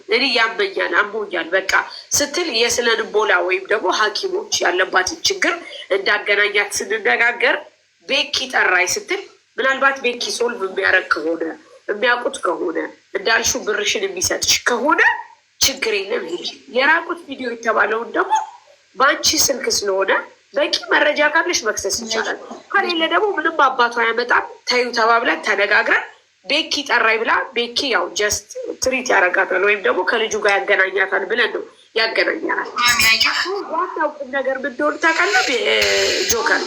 እኔ ያመኛል አሞኛል በቃ ስትል የስነ ልቦና ወይም ደግሞ ሐኪሞች ያለባትን ችግር እንዳገናኛት ስንነጋገር ቤኪ ጠራይ ስትል ምናልባት ቤኪ ሶልቭ የሚያደርግ ከሆነ የሚያውቁት ከሆነ እንዳልሹ ብርሽን የሚሰጥሽ ከሆነ ችግር የለም። ሄጂ የራቁት ቪዲዮ የተባለውን ደግሞ በአንቺ ስልክ ስለሆነ በቂ መረጃ ካለሽ መክሰስ ይቻላል። ከሌለ ደግሞ ምንም አባቷ ያመጣም ተዩ ተባብለን ተነጋግረን ቤኪ ጠራይ ብላ ቤኪ ያው ጀስት ትሪት ያረጋታል ወይም ደግሞ ከልጁ ጋር ያገናኛታል ብለን ነው ያገናኛል። ዋናው ቁም ነገር ምን እንደሆነ ታውቃለህ? ጆከር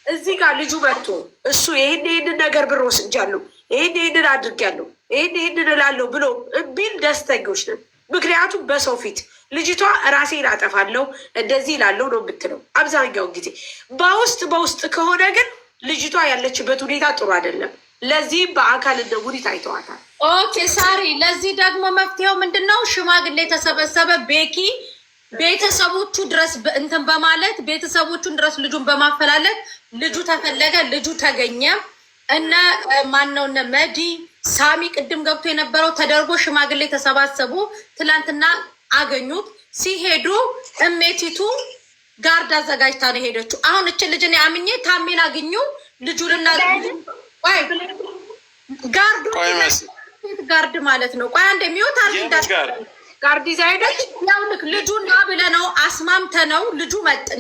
እዚህ ጋር ልጁ መጥቶ እሱ ይህንን ነገር ብር ወስጃለሁ፣ ይህንን አድርጊያለሁ፣ ይህንን እላለሁ ብሎ እምቢል ደስተኞች ነን። ምክንያቱም በሰው ፊት ልጅቷ ራሴን አጠፋለሁ እንደዚህ እላለሁ ነው የምትለው አብዛኛውን ጊዜ። በውስጥ ከሆነ ግን ልጅቷ ያለችበት ሁኔታ ጥሩ አይደለም። ለዚህም በአካል እንደ ጉዲት አይተዋታል። ኦኬ ሳሪ፣ ለዚህ ደግሞ መፍትሄው ምንድን ነው? ሽማግሌ የተሰበሰበ ቤኪ ቤተሰቦቹ ድረስ እንትን በማለት ቤተሰቦቹን ድረስ ልጁን በማፈላለግ ልጁ ተፈለገ፣ ልጁ ተገኘ። እነ ማነው እነ መዲ ሳሚ ቅድም ገብቶ የነበረው ተደርጎ ሽማግሌ ተሰባሰቡ። ትላንትና አገኙት። ሲሄዱ እሜቲቱ ጋርድ አዘጋጅታ ነው ሄደችው። አሁን እችን ልጅን አምኜ ታሜን አግኙ ልጁንና ጋርድ ማለት ነው። ቆይ አንድ የሚወት ጋርድ ይዛ ሄደች። ያው ልክ ልጁን ና ብለ ነው አስማምተ ነው ልጁ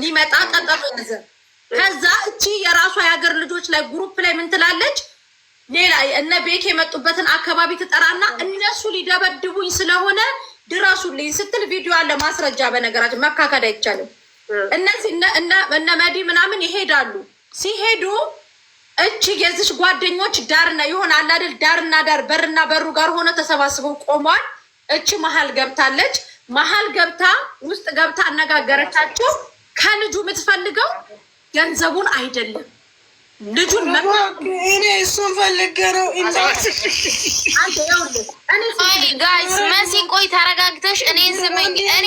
ሊመጣ ቀጠሮ ያዘ። ከዛ እቺ የራሷ የሀገር ልጆች ላይ ግሩፕ ላይ ምን ትላለች? ሌላ እነ ቤክ የመጡበትን አካባቢ ትጠራና እነሱ ሊደበድቡኝ ስለሆነ ድረሱልኝ ስትል ቪዲዮ አለ ማስረጃ። በነገራችን መካከድ አይቻልም። እነዚህ እነ መዲ ምናምን ይሄዳሉ። ሲሄዱ እቺ የዚች ጓደኞች ዳርና ይሆን አለ አይደል? ዳርና ዳር በርና በሩ ጋር ሆነ ተሰባስበው ቆሟል። እቺ መሀል ገብታለች። መሀል ገብታ ውስጥ ገብታ አነጋገረቻቸው። ከልጁ የምትፈልገው ገንዘቡን አይደለም ልጁን እኔ እሱን ፈልጌ ነው። ጋይስ መሲ ቆይ ተረጋግተሽ እኔ ስመኝ እኔ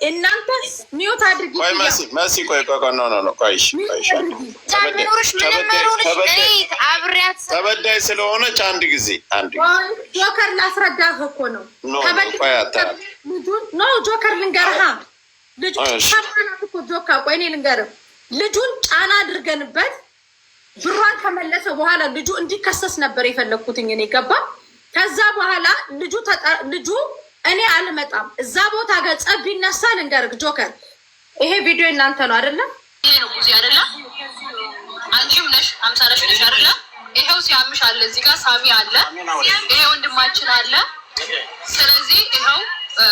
እናንተ ሚውት አድርጊ። ቆይ መሲ ቆይ ቆይሽ ተበዳይ ስለሆነች አንድ ጊዜ ጆከር ላስረዳህ እኮ ነው። ጆከር ልንገርሃ ልጁ እኮ ጆካ ቆይ እኔ ልንገርህ ልጁን ጫና አድርገንበት ብሯን ከመለሰ በኋላ ልጁ እንዲከሰስ ነበር የፈለግኩትኝ እኔ ገባ። ከዛ በኋላ ልጁ እኔ አልመጣም እዛ ቦታ ጋር ጸብ ቢነሳ ልንገርህ ጆከር፣ ይሄ ቪዲዮ እናንተ ነው አይደለም? ይሄ ነው ጉዚ አይደለም? አንቺም ነሽ 50 ነሽ ልጅ አይደለ? ይሄው ሲያምሽ አለ እዚህ ጋር ሳሚ አለ፣ ይሄ ወንድማችን አለ። ስለዚህ ይሄው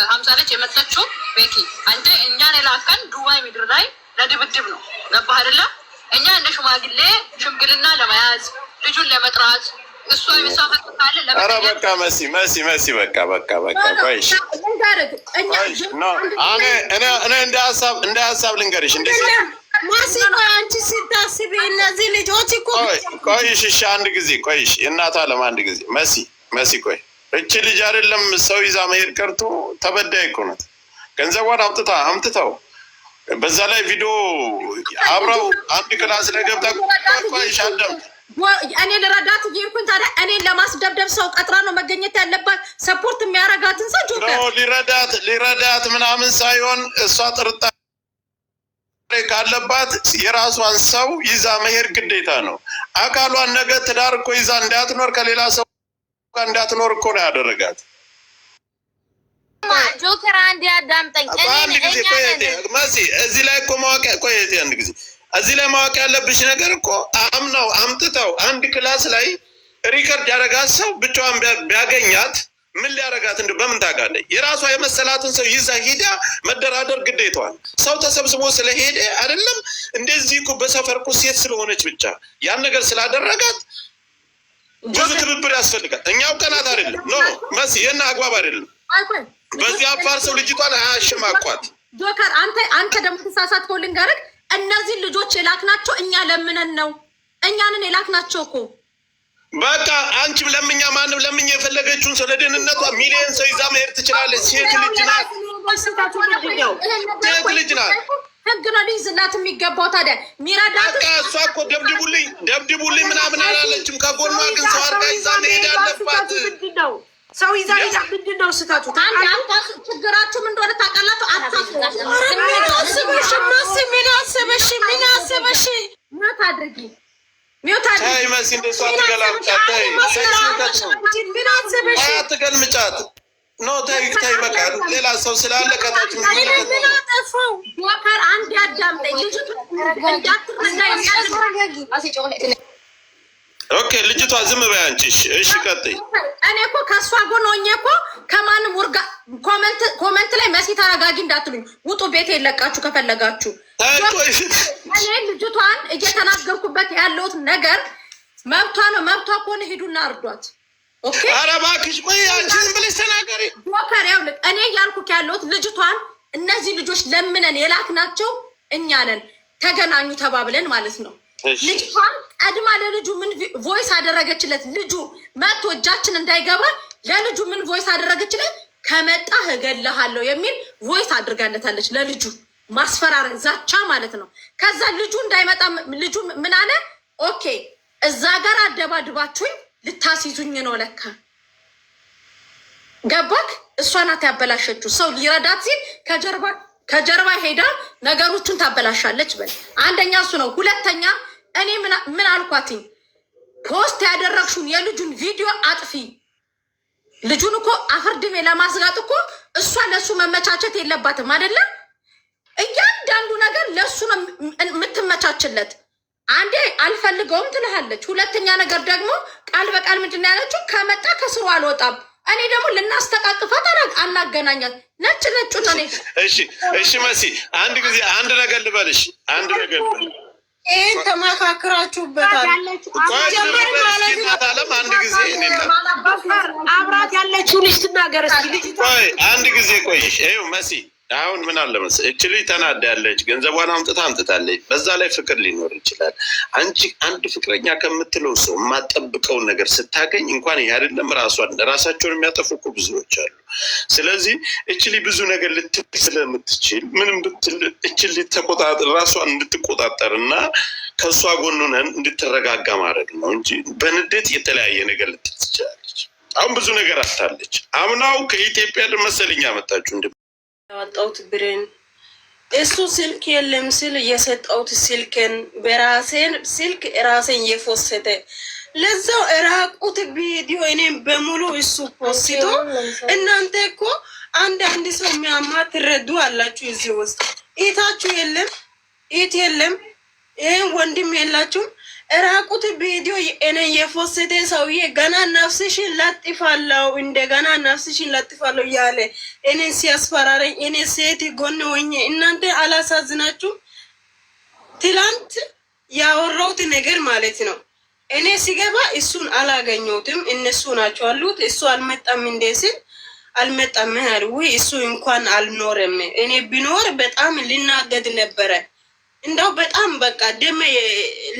50 ነች የመጣችው ቤኪ። አንተ እኛን የላከን ዱባይ ምድር ላይ ለድብድብ ነው ገባህ አይደለ? እኛ እንደ ሽማግሌ ሽምግልና ለመያዝ ልጁን ለመጥራት እሷ የሚሳፈጥ ካለ ኧረ በቃ መሲ በቃ ቆይሽ እኔ እንደ ሀሳብ ልንገርሽ እንደዚህ መሲ ቆይ አንቺ ስታስቢ እነዚህ ልጆች እኮ ቆይሽ እሺ አንድ ጊዜ ቆይሽ እናት አለም አንድ ጊዜ መሲ ቆይ እቺ ልጅ አይደለም ሰው ይዛ መሄድ ቀርቶ ተበዳይ እኮ ናት። ገንዘቧን አምጥተው በዛ ላይ ቪዲዮ አብረው አንድ ክላስ ላይ ገብታ ቆይሽ አደም እኔ ለረዳት ይርኩን ታዲያ እኔን ለማስደብደብ ሰው ቀጥራ ነው መገኘት ያለባት። ሰፖርት የሚያረጋትን ሰው ጆከር ነው ሊረዳት ምናምን ሳይሆን እሷ ጥርጣሬ ካለባት የራሷን ሰው ይዛ መሄድ ግዴታ ነው። አካሏን ነገ ትዳር እኮ ይዛ እንዳትኖር ከሌላ ሰው ጋር እንዳትኖር እኮ ነው ያደረጋት። ጆከር አንድ ያዳምጠኝ መሲ እዚህ ላይ እኮ አንድ ጊዜ እዚህ ላይ ማወቅ ያለብሽ ነገር እኮ አምጥተው አንድ ክላስ ላይ ሪከርድ ያደረጋት ሰው ብቻዋን ቢያገኛት ምን ሊያደርጋት በምን ታውቃለች? የራሷ የመሰላትን ሰው ይዛ ሂዳ መደራደር ግዴታዋል። ሰው ተሰብስቦ ስለሄደ አይደለም እንደዚህ እኮ በሰፈር እኮ ሴት ስለሆነች ብቻ ያን ነገር ስላደረጋት ብዙ ትብብር ያስፈልጋል። እኛው ቀናት አይደለም መሲ ይህን አግባብ አይደለም። በዚህ አፋር ሰው ልጅቷን አያሸማቋት። ጆከር አንተ ደግሞ ተሳሳትከው ልንገርህ። እነዚህ ልጆች የላክናቸው እኛ ለምነን ነው። እኛንን የላክናቸው እኮ በቃ አንቺም ለምኛ ማንም ለምኛ የፈለገችውን ስለ ደህንነቷ ሚሊዮን ሰው ይዛ መሄድ ትችላለች። ሴት ልጅ ናት። ህግ ነው ሊይዝላት የሚገባው። ታዲያ ሚራዳት በቃ እሷ እኮ ደብድቡልኝ ምናምን አላለችም። ከጎኗ ግን ሰው አድርጋ ይዛ መሄድ አለባት። ሰው ይዛ ሄዳ ምንድን ነው ስታቱ? ችግራችሁ ምን እንደሆነ ታውቃላችሁ? አትገልምጫት። ኖ ተይ በቃ ሌላ ሰው ስላለ ከታች ዶክተር አንድ ያዳምጠኝ። ልጅቱ ኦኬ፣ ልጅቷ ዝም በይ አንቺ። እሺ ቀጥይ። እኔ እኮ ከእሷ ጎን ሆኜ እኮ ከማንም ወርጋ ኮመንት ላይ መሲ ተረጋጊ እንዳትሉኝ፣ ውጡ፣ ቤት የለቃችሁ ከፈለጋችሁ። እኔ ልጅቷን እየተናገርኩበት ያለሁት ነገር መብቷ ነው። መብቷ ከሆነ ሂዱና እርዷት። ኦኬ፣ ኧረ እባክሽ ቆይ፣ አንቺ ዝም ብለሽ ተናገሪ። ዶክተር ይኸውልህ፣ እኔ እያልኩት ያለሁት ልጅቷን እነዚህ ልጆች ለምነን የላክናቸው እኛ ነን፣ ተገናኙ ተባብለን ማለት ነው። ልጅቷን ቀድማ ለልጁ ምን ቮይስ አደረገችለት? ልጁ መጥቶ እጃችን እንዳይገባ ለልጁ ምን ቮይስ አደረገችለት? ከመጣህ እገልሃለሁ የሚል ቮይስ አድርጋለታለች ለልጁ። ማስፈራሪያ ዛቻ ማለት ነው። ከዛ ልጁ እንዳይመጣ ልጁ ምን አለ? ኦኬ እዛ ጋር አደባድባችሁኝ ልታስይዙኝ ነው ለካ። ገባክ? እሷ ናት ያበላሸችው። ሰው ሊረዳት ሲል ከጀርባ ሄዳ ነገሮቹን ታበላሻለች። በል አንደኛ እሱ ነው። ሁለተኛ እኔ ምን አልኳትኝ? ፖስት ያደረግሽውን የልጁን ቪዲዮ አጥፊ። ልጁን እኮ አፍርድሜ ለማስጋጥ እኮ እሷ ለእሱ መመቻቸት የለባትም አይደለም። እያንዳንዱ ነገር ለእሱ ነው የምትመቻችለት። አንዴ አልፈልገውም ትልሃለች። ሁለተኛ ነገር ደግሞ ቃል በቃል ምንድን ያለችው? ከመጣ ከስሩ አልወጣም። እኔ ደግሞ ልናስተቃቅፋት አናገናኛት። ነጭ ነጩ ነው። እሺ መሲ፣ አንድ ጊዜ አንድ ነገር ልበልሽ። ይህን ተመካክራችሁበታል። አንድ ጊዜ አብራት ያለችው ልጅ ትናገር እስኪ። አንድ ጊዜ ቆይሽ። ይኸው መሲ አሁን ምን አለ መሰለኝ፣ እች ልጅ ተናዳለች፣ ገንዘቧን አምጥታለች። በዛ ላይ ፍቅር ሊኖር ይችላል። አንቺ አንድ ፍቅረኛ ከምትለው ሰው የማጠብቀውን ነገር ስታገኝ እንኳን ይህ አይደለም ራሳቸውን የሚያጠፉ እኮ ብዙዎች አሉ። ስለዚህ እች ልጅ ብዙ ነገር ልትል ስለምትችል ምንም ብትል እች ልጅ ራሷን እንድትቆጣጠር እና ከእሷ ጎን ሆነን እንድትረጋጋ ማድረግ ነው እንጂ በንዴት የተለያየ ነገር ልትል ትችላለች። አሁን ብዙ ነገር አታለች። አምናው ከኢትዮጵያ መሰለኝ ያመጣችሁ ያወጣሁት ብሬን እሱ ስልክ የለም ስል የሰጠሁት ስልክን በራሴን ስልክ ራሴን የፎሰተ ለዛው እራቁት ቪዲዮ እኔም በሙሉ እሱ ፖስቶ። እናንተ እኮ አንድ ሰው የሚያማ ትረዱ አላችሁ። እዚህ ውስጥ ኢታችሁ የለም ኢት የለም ይህን ወንድም የላችሁም። እራቁት ቪዲዮ እኔ የፎሰተ ሰውዬ ገና ነፍስሽን ለጥፋለሁ እንደገና ነፍስሽን ለጥፋለሁ ያለ እኔን ሲያስፈራረኝ እኔ ሴት ጎን ሆኜ እናንተ አላሳዝናችሁም? ትላንት ያወራሁት ነገር ማለት ነው። እኔ ሲገባ እሱን አላገኘሁትም። እነሱ ናቸው አሉት። እሱ አልመጣም እንደ ስል አልመጣም ያሉ እሱ እንኳን አልኖረም። እኔ ቢኖር በጣም ልናገድ ነበረ። እንደው በጣም በቃ ደም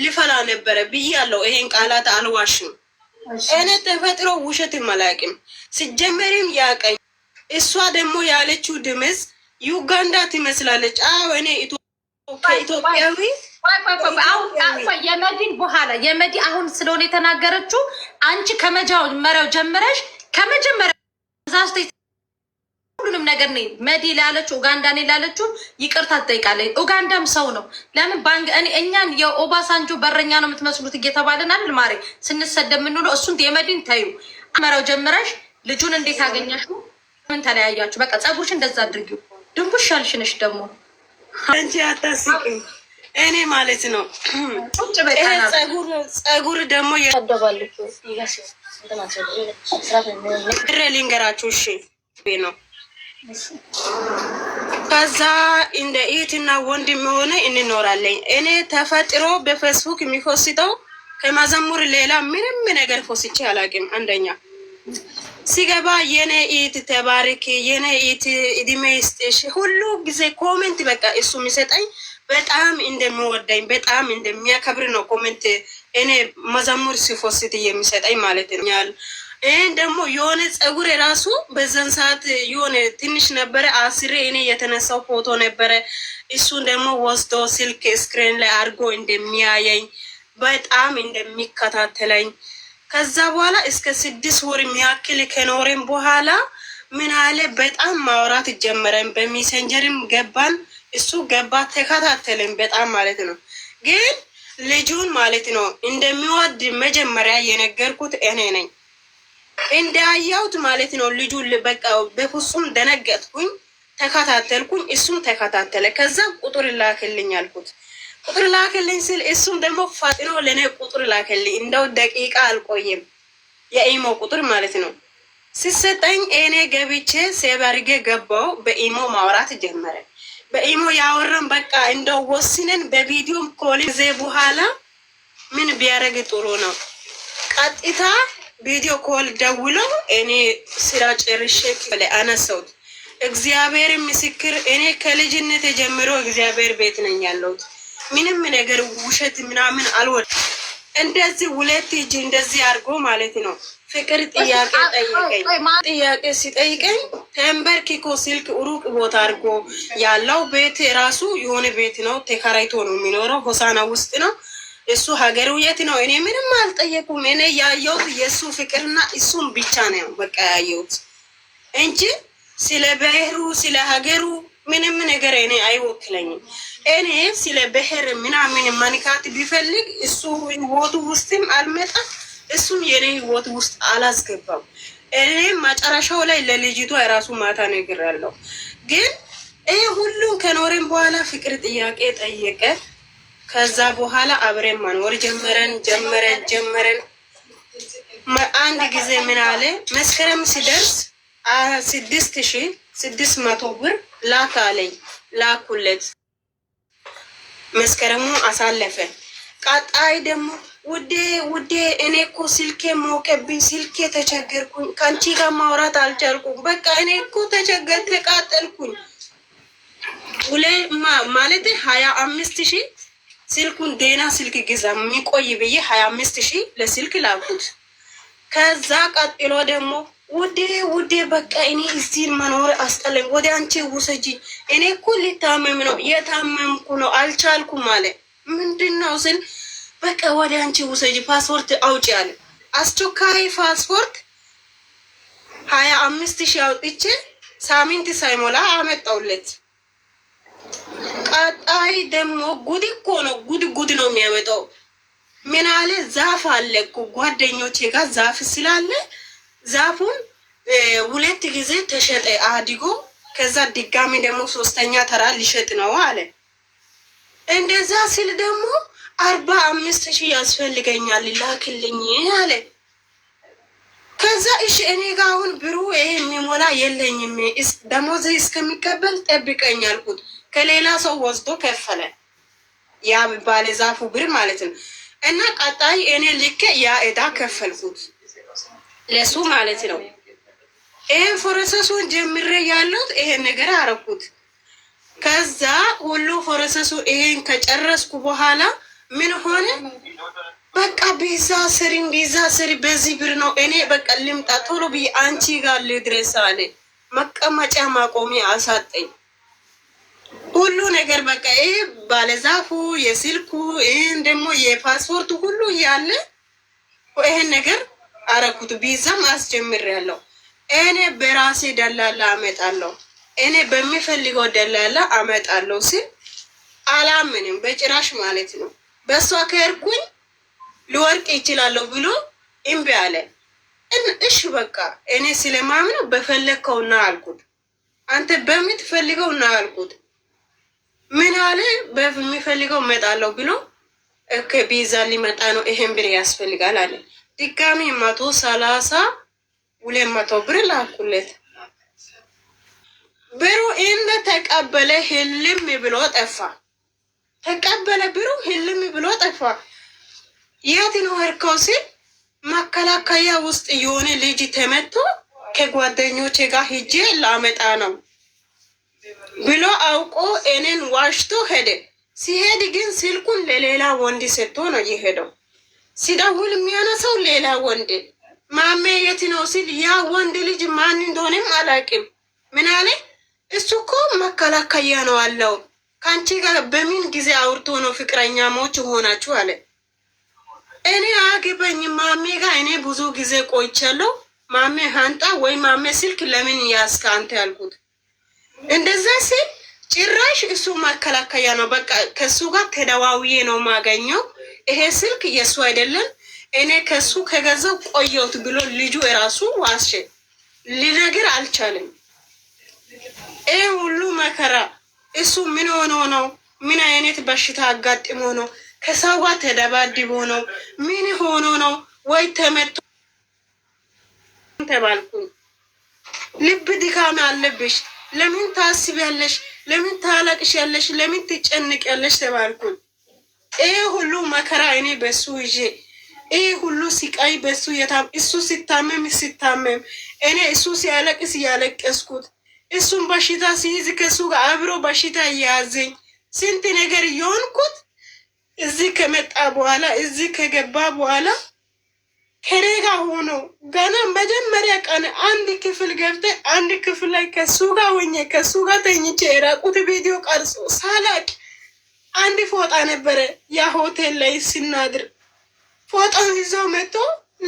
ሊፈላ ነበረ ብያለሁ። ይሄን ቃላት አልዋሽም። እኔ ተፈጥሮ ውሸት አላውቅም። ሲጀመርም ያቀኝ እሷ ደግሞ ያለችው ድምፅ ዩጋንዳ ትመስላለች። አዎ እኔ ኢትዮጵያዊ የመዲን በኋላ የመዲ አሁን ስለሆነ የተናገረችው አንቺ ከመጀመሪያው ጀምረሽ ከመጀመሪያው ሁሉንም ነገር ነኝ መዲ ላለችው ኡጋንዳ ነኝ ላለችው ይቅርታ ትጠይቃለች። ኡጋንዳም ሰው ነው። ለምን ባንክ እኛን የኦባሳንጆ በረኛ ነው የምትመስሉት እየተባለን አይደል ማሬ ስንሰደብ የምንውለው። እሱን የመዲን ታዩ አመራው ጀምረሽ ልጁን እንዴት አገኘሽው? ምን ተለያያችሁ? በቃ ጸጉርሽ እንደዛ አድርጊው። ድንቡሽ ያልሽነሽ ደግሞ አንቺ አታስቂኝ። እኔ ማለት ነው ጸጉር ደግሞ ያደባልኩ ልንገራችሁ። እሺ ነው ከዛ እንደ ኢትና ወንድም የሆነ እንኖራለን። እኔ ተፈጥሮ በፌስቡክ የሚፎስተው ከመዘሙር ሌላ ምንም ነገር ፎስቼ አላውቅም። አንደኛ ሲገባ የኔ ኢት ተባረክ፣ የኔ ኢት እድሜ ይስጥሽ ሁሉ ጊዜ ኮሜንት በቃ እሱ የሚሰጠኝ በጣም እንደሚወዳኝ በጣም እንደሚያከብር ነው ኮሜንት እኔ መዘሙር ሲፎስት የሚሰጠኝ ማለት ነው። ይህን ደግሞ የሆነ ጸጉር ራሱ በዛን ሰዓት የሆነ ትንሽ ነበረ አስሬ እኔ የተነሳው ፎቶ ነበረ። እሱን ደግሞ ወስዶ ስልክ ስክሪን ላይ አድርጎ እንደሚያየኝ በጣም እንደሚከታተለኝ ከዛ በኋላ እስከ 6 ወር የሚያክል ከኖረን በኋላ ምን አለ በጣም ማውራት ጀመረን። በሜሴንጀርም ገባን፣ እሱ ገባ፣ ተከታተልን በጣም ማለት ነው። ግን ልጁን ማለት ነው እንደሚወድ መጀመሪያ የነገርኩት እኔ ነኝ። እንዳያውት ማለት ነው ልጁን በቃ በፍጹም ደነገጥኩኝ። ተከታተልኩኝ፣ እሱም ተከታተለ። ከዛ ቁጥር ላክልኝ አልኩት። ቁጥር ላክልኝ ስል እሱም ደግሞ ፋጥኖ ለእኔ ቁጥር ላክልኝ። እንደው ደቂቃ አልቆየም፣ የኢሞ ቁጥር ማለት ነው ሲሰጠኝ እኔ ገብቼ ሴቭ አድርጌ ገባው። በኢሞ ማውራት ጀመረ። በኢሞ ያወራን በቃ እንደው ወስነን በቪዲዮም ኮል ጊዜ በኋላ ምን ቢያደርግ ጥሩ ነው ቀጥታ ቪዲዮ ኮል ደውለው እኔ ስራ ጨርሼ ክፍል አነሳሁት። እግዚአብሔር ምስክር እኔ ከልጅነት ጀምሮ እግዚአብሔር ቤት ነኝ ያለሁት። ምንም ነገር ውሸት ምናምን አልወድም። እንደዚህ ሁለት እጅ እንደዚህ አድርጎ ማለት ነው ፍቅር ጥያቄ ጠይቀኝ። ጥያቄ ሲጠይቀኝ ተንበርክኮ ስልክ ሩቅ ቦታ አድርጎ ያለው ቤት ራሱ የሆነ ቤት ነው፣ ተከራይቶ ነው የሚኖረው፣ ሆሳና ውስጥ ነው። እሱ ሀገሩ የት ነው? እኔ ምንም አልጠየቁም። እኔ ያየሁት የእሱ ፍቅርና እሱም ብቻ ነው በቃ ያየሁት እንጂ ስለ ብሔሩ ስለ ሀገሩ ምንም ነገር እኔ አይወክለኝም። እኔ ስለ ብሔር ምናምን መንካት ቢፈልግ እሱ ህይወቱ ውስጥም አልመጣም፣ እሱም የኔ ህይወት ውስጥ አላስገባም። እኔ መጨረሻው ላይ ለልጅቷ የራሱ ማታ ነገር ያለው ግን ይህ ሁሉም ከኖረን በኋላ ፍቅር ጥያቄ ጠየቀ። ከዛ በኋላ አብረን መኖር ጀመረን። አንድ ጊዜ ምን አለ መስከረም ሲደርስ 6,600 ብር ላክ አለኝ። ላኩለት። መስከረሙ አሳለፈ። ቀጣይ ደግሞ ውዴ እኔ እኮ ስልኬ ሞቀብኝ፣ ስልኬ ተቸገርኩኝ፣ ከአንቺ ጋር ማውራት አልቻልኩም፣ በቃ እኔ እኮ ተቃጠልኩኝ። ማለት 25,000 ስልኩን ዴና ስልክ ግዛ የሚቆይ ብዬ 25,000 ለስልክ ላኩት። ከዛ ቀጥሎ ደግሞ ውዴ በቃ እኔ እዚህ መኖር አስጠለኝ፣ ወደ አንቺ ውሰጂ፣ እኔ እኮ ሊታመም ነው፣ የታመምኩ ነው፣ አልቻልኩም አለ። ምንድን ነው ስል በቃ ወደ አንቺ ውሰጂ፣ ፓስፖርት አውጪ አለ። አስቸኳይ ፓስፖርት 25,000 አውጥቼ ሳምንት ሳይሞላ አመጣውለት። ቀጣይ ደግሞ ጉድ እኮ ነው፣ ጉድ ነው የሚያመጣው። ምን አለ ዛፍ አለ እኮ ጓደኞቼ ጋር ዛፍ ስላለ ዛፉን 2 ጊዜ ተሸጠ አድጎ፣ ከዛ ድጋሚ ደግሞ 3ኛ ተራ ሊሸጥ ነው አለ። እንደዛ ስል ደግሞ 45,000 ያስፈልገኛል ላክልኝ አለ። ከዛ እሺ እኔ ጋር አሁን ብሩ ይሄ የሚሞላ የለኝም፣ ደሞዝ እስከሚቀበል ጠብቀኝ አልኩት። ከሌላ ሰው ወስዶ ከፈለ፣ ያ ባለ ዛፉ ብር ማለት ነው። እና ቀጣይ እኔ ልክ ያ እዳ ከፈልኩት ለሱ ማለት ነው። ይሄን ፕሮሰሱን ጀምሬ ያለሁት ይሄን ነገር አረኩት። ከዛ ሁሉ ፕሮሰሱ ይሄን ከጨረስኩ በኋላ ምን ሆነ? በቃ ቢዛ ስሪ በዚህ ብር ነው እኔ በቃ ልምጣ ቶሎ ብዬ አንቺ ጋር ልድረስ አለ። መቀመጫ ማቆሚያ አሳጠኝ። ሁሉ ነገር በቃ ይሄ ባለዛፉ የስልኩ ይሄን ደግሞ የፓስፖርቱ ሁሉ ያለ ይሄን ነገር አረኩት። ቢዛም አስጀምሬያለሁ። እኔ በራሴ ደላላ አመጣለሁ፣ እኔ በሚፈልገው ደላላ አመጣለሁ ሲል አላምንም በጭራሽ ማለት ነው። በሷ ከርኩኝ ልወርቅ ይችላለሁ ብሎ እምቢ አለ። እሺ በቃ እኔ ስለማምነው በፈለግከው ና አልኩት። አንተ በምትፈልገው ና አልኩት። ምን አለ በሚፈልገው እመጣለሁ ብሎ ቢዛ ሊመጣ ነው፣ ይሄን ብር ያስፈልጋል አለ። ድጋሚ 130-200 ብር ላኩለት። ብሩ እንደ ተቀበለ ህልም ብሎ ጠፋ። ተቀበለ ብሩ ህልም ብሎ ጠፋ። የት ነው ሄድከው ሲል መከላከያ ውስጥ የሆነ ልጅ ተመቶ ከጓደኞቼ ጋር ሂጄ ላመጣ ነው ብሎ አውቆ እኔን ዋሽቶ ሄደ። ሲሄድ ግን ስልኩን ለሌላ ወንድ ሰጥቶ ነው የሄደው። ሲደውል የሚያነሳው ሌላ ወንድ። ማሜ የት ነው ሲል ያ ወንድ ልጅ ማን እንደሆነም አላውቅም። ምን አለ? እሱ እኮ መከላከያ ነው አለው። ከአንቺ ጋር በምን ጊዜ አውርቶ ነው ፍቅረኛሞች ሆናችሁ አለ። እኔ አግበኝ ማሜ ጋር እኔ ብዙ ጊዜ ቆይቻለሁ። ማሜ ሀንጣ ወይ ማሜ ስልክ ለምን ያስከ አንተ ያልኩት እንደዛ ሲል ጭራሽ እሱ ማከላከያ ነው። በቃ ከሱ ጋር ተደዋውዬ ነው ማገኘው። ይሄ ስልክ የሱ አይደለም እኔ ከሱ ከገዛው ቆየሁት ብሎ ልጁ የራሱ ዋሸ። ሊነግር አልቻለም። ይሄ ሁሉ መከራ እሱ ምን ሆኖ ነው? ምን አይነት በሽታ አጋጥሞ ነው? ከሰው ጋር ተደባድቦ ነው? ምን ሆኖ ነው? ወይ ተመቶ ተባልኩኝ። ልብ ድካም አለብሽ፣ ለምን ታስቢያለሽ? ለምን ታለቅሻለሽ? ለምን ትጨንቂያለሽ? ተባልኩኝ። ይሄ ሁሉ መከራ እኔ በሱ ይዤ ይሄ ሁሉ ሲቃይ በሱ እሱ ሲታመም እኔ እሱ ሲያለቅስ እያለቀስኩት እሱን በሽታ ሲይዝ ከሱ ጋር አብሮ በሽታ እያያዘኝ ስንት ነገር እየሆንኩት እዚህ ከመጣ በኋላ እዚህ ከገባ በኋላ ከኔ ጋር ሆኖ ገና መጀመሪያ ቀን አንድ ክፍል ገብተ አንድ ክፍል ላይ ከሱ ጋር ሆኜ ከሱ ጋር ተኝቼ የራቁት ቪዲዮ ቀርጾ ሳላቅ አንድ ፎጣ ነበረ ያ ሆቴል ላይ ስናድር ፎጣው ይዞ መጥቶ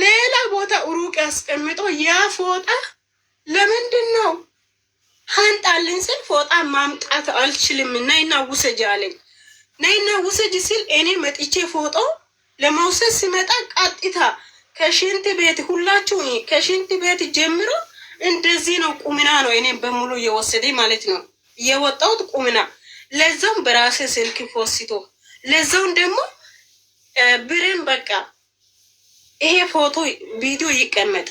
ሌላ ቦታ ሩቅ ያስቀምጦ ያ ፎጣ ለምንድን ነው ሀንጣልን ስል ፎጣ ማምጣት አልችልም ነይና ውሰጅ አለኝ። ነይና ውሰጅ ሲል እኔ መጥቼ ፎጦ ለመውሰድ ሲመጣ ቀጥታ ከሽንት ቤት ሁላችሁ ከሽንት ቤት ጀምሮ እንደዚህ ነው ቁምና ነው እኔ በሙሉ እየወሰደ ማለት ነው እየወጣሁት ቁምና። ለዛውም በራሴ ስልክ ፎስቶ ለዛውም ደግሞ ብሬን በቃ ይሄ ፎቶ ቪዲዮ ይቀመጥ።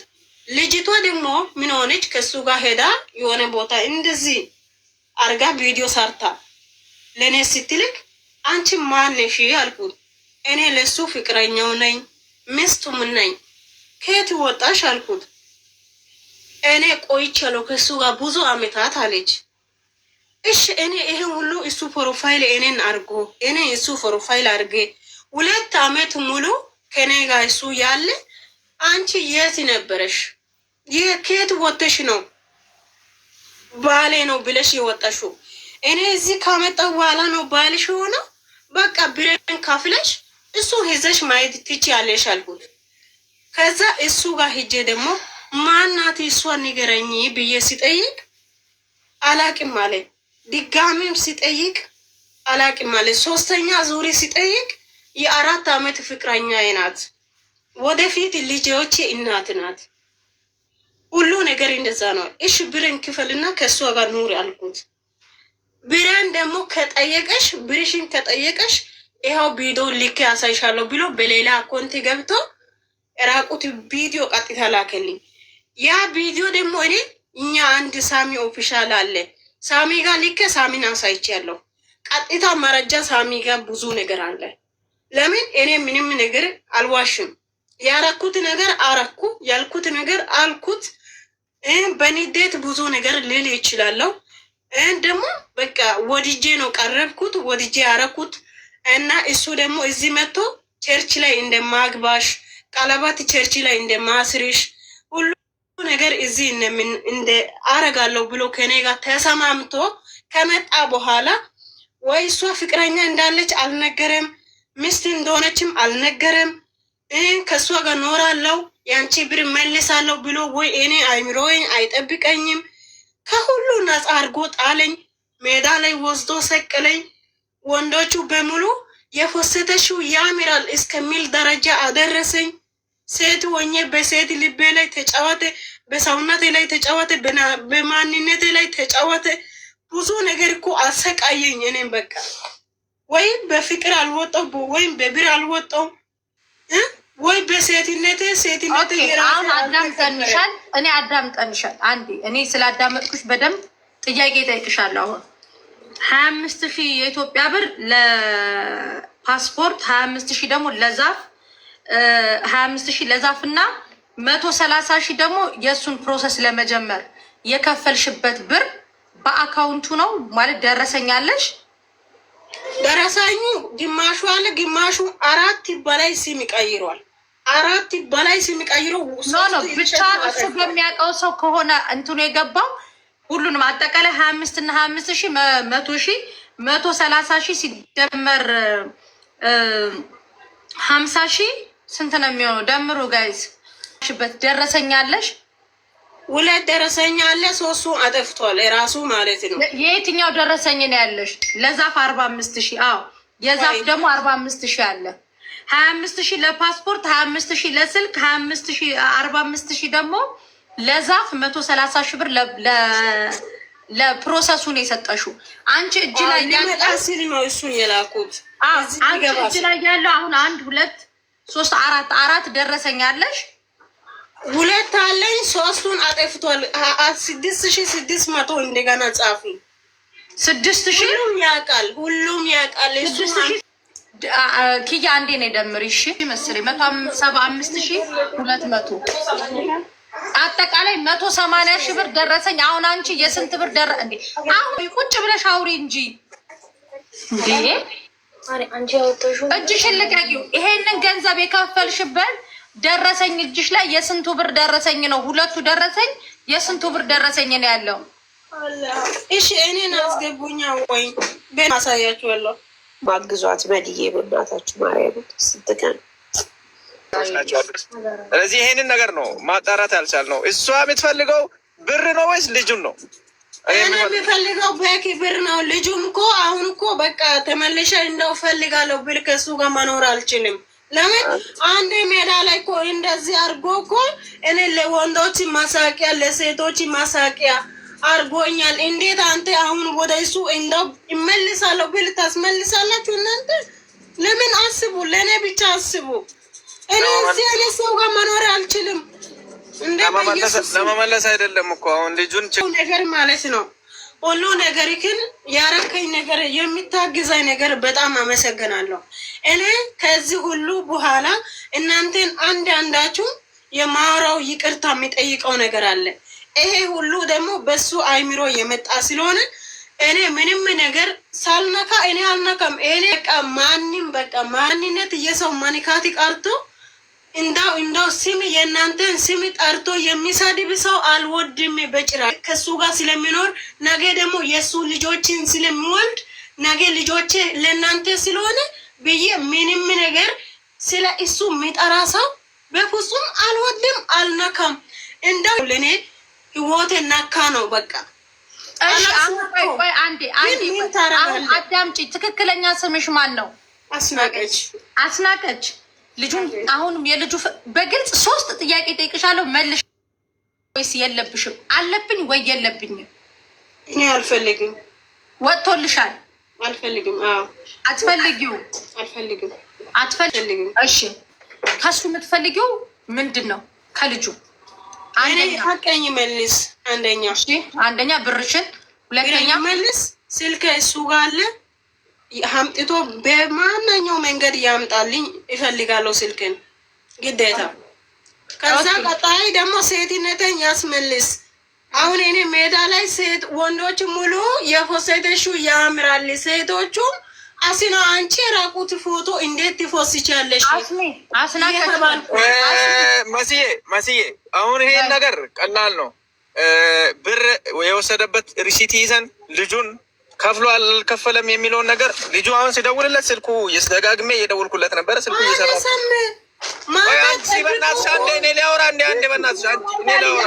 ልጅቷ ደግሞ ምን ሆነች? ከሱ ጋር ሄዳ የሆነ ቦታ እንደዚህ አርጋ ቪዲዮ ሰርታ ለእኔ ስትልክ አንቺ ማነሽ አልኩት። እኔ ለሱ ፍቅረኛው ነኝ ሚስቱም ነኝ። ከየት ወጣሽ አልኩት። እኔ ቆይቻለሁ ከሱ ጋር ብዙ አመታት አለች። እሺ እኔ ይሄ ሁሉ እሱ ፕሮፋይል እኔን አርጎ እኔ እሱ ፕሮፋይል አርጌ 2 አመት ሙሉ ከኔ ጋር እሱ ያለ አንቺ የት ነበረሽ? ከየት ወጥተሽ ነው ባሌ ነው ብለሽ የወጣሽው? እኔ እዚህ ካመጣው በኋላ ነው ባልሽ ሆነ። በቃ ብሬን ካፍለሽ እሱ ሄዘሽ ማየት ትችያለሽ አልኩት። ከዛ እሱ ጋር ሂጄ ደግሞ ማናት እሷ ንገረኝ ብዬ ሲጠይቅ አላቅም አለ። ድጋሚም ሲጠይቅ አላቅም አለ። 3ኛ ዙሪ ሲጠይቅ የ4 አመት ፍቅረኛ ናት፣ ወደፊት ልጆቼ እናት ናት። ሁሉ ነገር እንደዛ ነው። እሺ ብሬን ክፈልና ከሷ ጋር ኑሪ አልኩት። ብሬን ደግሞ ከጠየቀሽ ብርሽን ከጠየቀሽ ይኸው ቪዲዮ ልክ ያሳይሻለሁ ብሎ በሌላ አካውንት ገብቶ ራቁት ቪዲዮ ቀጥታ ላከልኝ። ያ ቪዲዮ ደግሞ እኛ አንድ ሳሚ ኦፊሻል አለ ሳሚ ጋር ልክ ሳሚን አሳይቻለሁ። ቀጥታ መረጃ ሳሚ ጋር ብዙ ነገር አለ። ለምን እኔ ምንም ነገር አልዋሽም። ያረኩት ነገር አረኩ፣ ያልኩት ነገር አልኩት። በኒዴት ብዙ ነገር ልል ይችላለሁ። ደግሞ በቃ ወድጄ ነው ቀረብኩት፣ ወድጄ ያረኩት እና እሱ ደግሞ እዚህ መጥቶ ቸርች ላይ እንደማግባሽ ቀለባት ቸርች ላይ እንደማስርሽ ሁሉ ነገር እዚህ እንደ አረጋለሁ ብሎ ከኔ ጋር ተሰማምቶ ከመጣ በኋላ ወይ እሷ ፍቅረኛ እንዳለች አልነገረም፣ ሚስት እንደሆነችም አልነገረም። ከእሷ ጋር ኖራለሁ ያንቺ ብር መልሳለሁ ብሎ ወይ እኔ አይምሮዬን አይጠብቀኝም። ከሁሉ ነፃ አድርጎ ጣለኝ። ሜዳ ላይ ወስዶ ሰቀለኝ። ወንዶቹ በሙሉ የፎሰተሽው ያምራል እስከሚል ደረጃ አደረሰኝ። ሴት ሆኜ በሴት ልቤ ላይ ተጫወተ፣ በሰውነቴ ላይ ተጫወተ፣ በማንነቴ ላይ ተጫወተ። ብዙ ነገር እኮ አሰቃየኝ። እኔም በቃ ወይም በፍቅር አልወጣው ወይም በብር አልወጣው ወይ በሴትነቴ አሁን አዳምጠንሻል። እኔ አዳምጠንሻል። አንዴ እኔ ስላዳመጥኩሽ በደንብ ጥያቄ ጠይቅሻለሁ። አሁን 25,000 የኢትዮጵያ ብር ለፓስፖርት 25,000 ደግሞ ለዛፍ 25,000 ለዛፍ እና 130,000 ደግሞ የእሱን ፕሮሰስ ለመጀመር የከፈልሽበት ብር በአካውንቱ ነው ማለት ደረሰኛለሽ? ደረሰኙ ግማሹ አለ፣ ግማሹ 4 በላይ ስም ይቀይሯል። 4 በላይ ስም ይቀይሮ ኖ ብቻ እሱ በሚያውቀው ሰው ከሆነ እንትኑ የገባው ሁሉንም አጠቃላይ 25 እና 25,000 100,000 130,000 ሲደመር 50,000 ስንት ነው የሚሆነው? ደምሩ ጋይዝ። ሽበት ደረሰኛለሽ? 2 ደረሰኛ አለ። 3ቱ አጠፍቷል የራሱ ማለት ነው። የየትኛው ደረሰኝ ነው ያለሽ? ለዛፍ 45,000። አዎ የዛፍ ደግሞ 45,000 አለ። 25,000 ለፓስፖርት፣ 25,000 ለስልክ፣ 25,000 45,000 ደግሞ ለዛፍ 130,000 ብር ለፕሮሰሱን የሰጠሽው አንቺ እጅ ላይ ሲል ነው እሱን የላኩት። አንቺ እጅ ላይ ያለው አሁን 1 2 3 4 ደረሰኛለሽ። 2 አለኝ። 3ቱን አጠፍቷል። 6,600 እንደገና ጻፉ። 6,000 ሁሉም ያውቃል። ኪያ አንዴ ነው ደምሪ። እሺ መሰለኝ 175,200 አጠቃላይ 180,000 ብር ደረሰኝ። አሁን አንቺ የስንት ብር እንዴ? አሁን ቁጭ ብለሽ አውሪ እንጂ እንዴ! እጅሽን ልቀቂው። ይሄንን ገንዘብ የከፈልሽበት ደረሰኝ እጅሽ ላይ የስንቱ ብር ደረሰኝ ነው? 2ቱ ደረሰኝ የስንቱ ብር ደረሰኝ ነው ያለው? እሺ እኔን አስገቡኛ ወይ በማሳያችኋለሁ። ማግዟት በድዬ በእናታችሁ ማርያም ስትቀን ስለዚህ ይሄንን ነገር ነው ማጣራት ያልቻልነው። እሷ የምትፈልገው ብር ነው ወይስ ልጁን ነው? እኔ የምፈልገው በቂ ብር ነው። ልጁም እኮ አሁን እኮ በቃ ተመልሼ እንደው ፈልጋለሁ ብል ከሱ ጋር መኖር አልችልም። ለምን አንድ ሜዳ ላይ እኮ እንደዚህ አድርጎ እኮ እኔ ለወንዶች ማሳቂያ ለሴቶች ማሳቂያ አርጎኛል። እንዴት አንተ አሁን ወደ እሱ እንደው ይመልሳለሁ ብል ታስመልሳላችሁ እናንተ? ለምን አስቡ፣ ለእኔ ብቻ አስቡ። እኔ እዚህ አይነት ሰው ጋር መኖር አልችልም። ለመመለስ አይደለም እኮ አሁን ልጁን ነገር ማለት ነው። ሁሉ ነገር ግን ያረከኝ ነገር የሚታግዛኝ ነገር በጣም አመሰግናለሁ። እኔ ከዚህ ሁሉ በኋላ እናንተን አንዳችሁ የማወራው ይቅርታ የሚጠይቀው ነገር አለ። ይሄ ሁሉ ደግሞ በሱ አይምሮ የመጣ ስለሆነ እኔ ምንም ነገር ሳልነካ እኔ አልነካም። እኔ በቃ ማንም በቃ ማንነት የሰው ማኒካቲ ቀርቶ እንዳው ስም የእናንተን ስም ጠርቶ የሚሳድብ ሰው አልወድም በጭራሽ። ከሱ ጋር ስለሚኖር ነገ ደግሞ የእሱ ልጆችን ስለሚወልድ ነገ ልጆች ለእናንተ ስለሆነ ብዬ ምንም ነገር ስለ እሱ የሚጠራ ሰው በፍጹም አልወድም፣ አልነካም። እንደው ለእኔ ህይወቴ ነካ ነው በቃ። ቆይ አንዴ አዳምጪ። ትክክለኛ ስምሽ ማን ነው? አስናቀች። ልጁን አሁንም የልጁ በግልጽ 3 ጥያቄ ጠይቅሻለሁ፣ መልሽ ወይስ የለብሽም? አለብኝ ወይ የለብኝም? እኔ አልፈልግም። ወጥቶልሻል? አልፈልግም። አትፈልጊው? አትፈልግም። እሺ ከሱ የምትፈልጊው ምንድን ነው? ከልጁ ሀቀኝ መልስ። አንደኛ ብርሽን፣ ሁለተኛ መልስ። ስልክ እሱ ጋር አለ ሀምጥቶ በማንኛው መንገድ ያምጣልኝ ይፈልጋለሁ ስልክን ግዴታ። ከዛ ቀጣይ ደግሞ ሴትነትን ያስመልስ። አሁን እኔ ሜዳ ላይ ሴት ወንዶች ሙሉ የፎሰተሹ ያምራል፣ ሴቶቹ አሲና አንቺ የራቁት ፎቶ እንዴት ትፎስቻለሽ? መስዬ አሁን ይሄን ነገር ቀላል ነው። ብር የወሰደበት ሪሲት ይዘን ልጁን ከፍሎ አልከፈለም የሚለውን ነገር ልጁ አሁን ሲደውልለት ስልኩ ደጋግሜ እየደውልኩለት ነበረ። ስልኩ እየሰራ በእናትሽ አንዴ እኔ ሊያወራ አንዴ በእናትሽ እኔ ሊያወራ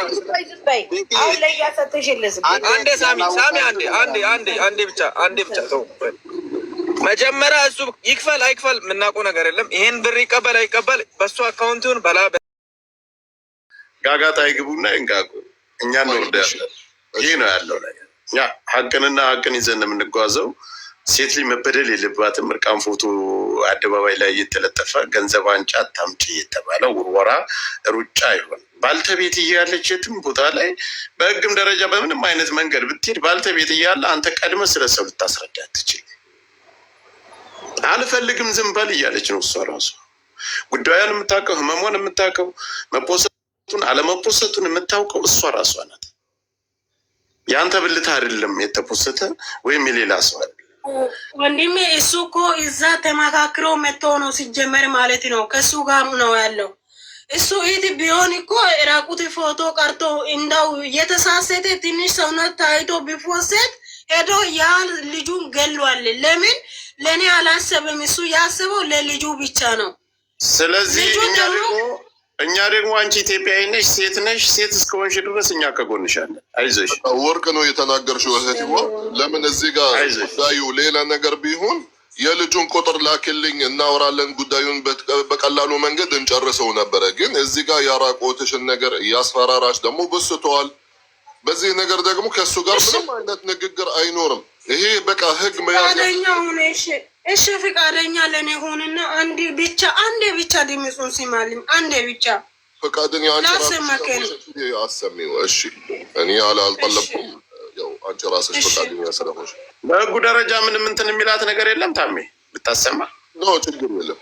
አንዴ ሳሚ አንዴ ብቻ ተው። መጀመሪያ እሱ ይክፈል አይክፈል የምናውቀው ነገር የለም። ይሄን ብር ይቀበል አይቀበል በሱ አካውንቱን በላ ጋጋታ ይግቡና ይንጋጉ። እኛ እንወርዳ ያለን ይህ ነው ያለው ነገር። እኛ ሀቅንና ሀቅን ይዘን የምንጓዘው። ሴት ልጅ መበደል የለባትም። እርቃን ፎቶ አደባባይ ላይ እየተለጠፈ ገንዘብ አንጫ አታምጪ የተባለው ውርወራ ሩጫ ይሆን ባልተቤት እያለች የትም ቦታ ላይ በህግም ደረጃ በምንም አይነት መንገድ ብትሄድ ባልተቤት እያለ አንተ ቀድመ ስለሰው ልታስረዳ ትችል። አልፈልግም ዝም በል እያለች ነው እሷ ራሱ ጉዳዩን የምታውቀው፣ ህመሟን የምታውቀው፣ መፖሰቱን አለመፖሰቱን የምታውቀው እሷ ራሷ ናት። የአንተ ብልት አይደለም የተፖሰተ ወይም የሌላ ሰው አይደለም። ወንድሜ እሱ እኮ እዛ ተመካክሮ መጥቶ ነው ሲጀመር ማለት ነው። ከሱ ጋር ነው ያለው። እሱ ኢት ቢሆን እኮ ራቁት ፎቶ ቀርቶ እንዳው የተሳሰተ ትንሽ ሰውነት ታይቶ ቢፎሰት ሄዶ ያ ልጁን ገሏል። ለምን ለእኔ አላሰብም? እሱ ያስበው ለልጁ ብቻ ነው። ስለዚህ እኛ ደግሞ አንቺ ኢትዮጵያዊ ነሽ፣ ሴት ነሽ። ሴት እስከሆንሽ ድረስ እኛ ከጎንሻለን። አይዞሽ። ወርቅ ነው የተናገርሽው እህቴዋ። ለምን እዚህ ጋር ጉዳዩ ሌላ ነገር ቢሆን የልጁን ቁጥር ላክልኝ፣ እናወራለን። ጉዳዩን በቀላሉ መንገድ እንጨርሰው ነበረ። ግን እዚህ ጋር ያራቆትሽን ነገር እያስፈራራሽ ደግሞ ብስተዋል። በዚህ ነገር ደግሞ ከእሱ ጋር ምንም አይነት ንግግር አይኖርም። ይሄ በቃ ህግ ፈቃደኛ ሆነ። እሺ ፈቃደኛ ለኔ ሆነና አንዴ ብቻ ድምፁን ሲማልኝ አንዴ ብቻ ፈቃደኛ አሰሚው። እሺ እኔ አልጠለብኩም። ያው አንቺ ራስሽ ፈቃደኛ ስለሆንሽ በህጉ ደረጃ ምንም እንትን የሚላት ነገር የለም። ታሜ ብታሰማ ነው ችግር የለም።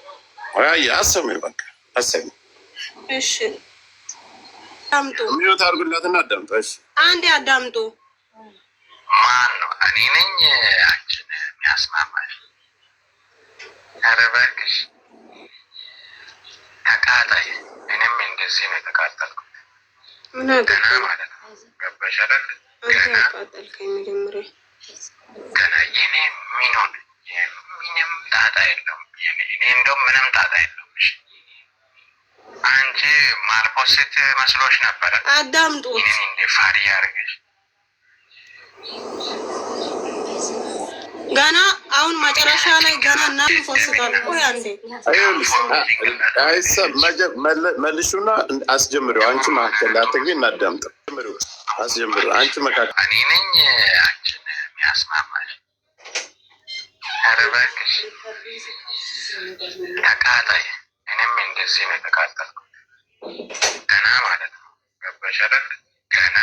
አይ አሰሚው በቃ አሰሚ። እሺ አዳምጡ። ሚዩት አድርጉላትና አዳምጡ። እሺ አንዴ አዳምጡ። ማን ነው? እኔ ነኝ አንቺን የሚያስማማሽ? ኧረ እባክሽ ተቃጣይ። እኔም እንደዚህ ነው የተቃጠልኩት። ገና ማለት ነው። ገባሽ አይደል? ገና የኔ ሚኖን ምንም ጣጣ የለውም። እኔ እንደውም ምንም ጣጣ የለውም። አንቺ ማልፖስት መስሎሽ ነበረ። አዳምጡ። እኔን እንደ ፋሪ ያርገሽ ገና አሁን መጨረሻ ላይ ገና እናንተ ፎስታል። ቆይ አንዴ መልሹና አስጀምሪው። አንቺ መካከል አትግቢ፣ እናዳምጥ። አስጀምሪው። አንቺ መካከል እኔ ነኝ አንቺን የሚያስማማሽ? ኧረ እባክሽ ተቃጣይ። እኔም እንደዚህ ነው የተቃጠልኩት። ገና ማለት ነው። ገባሽ አይደል? ገና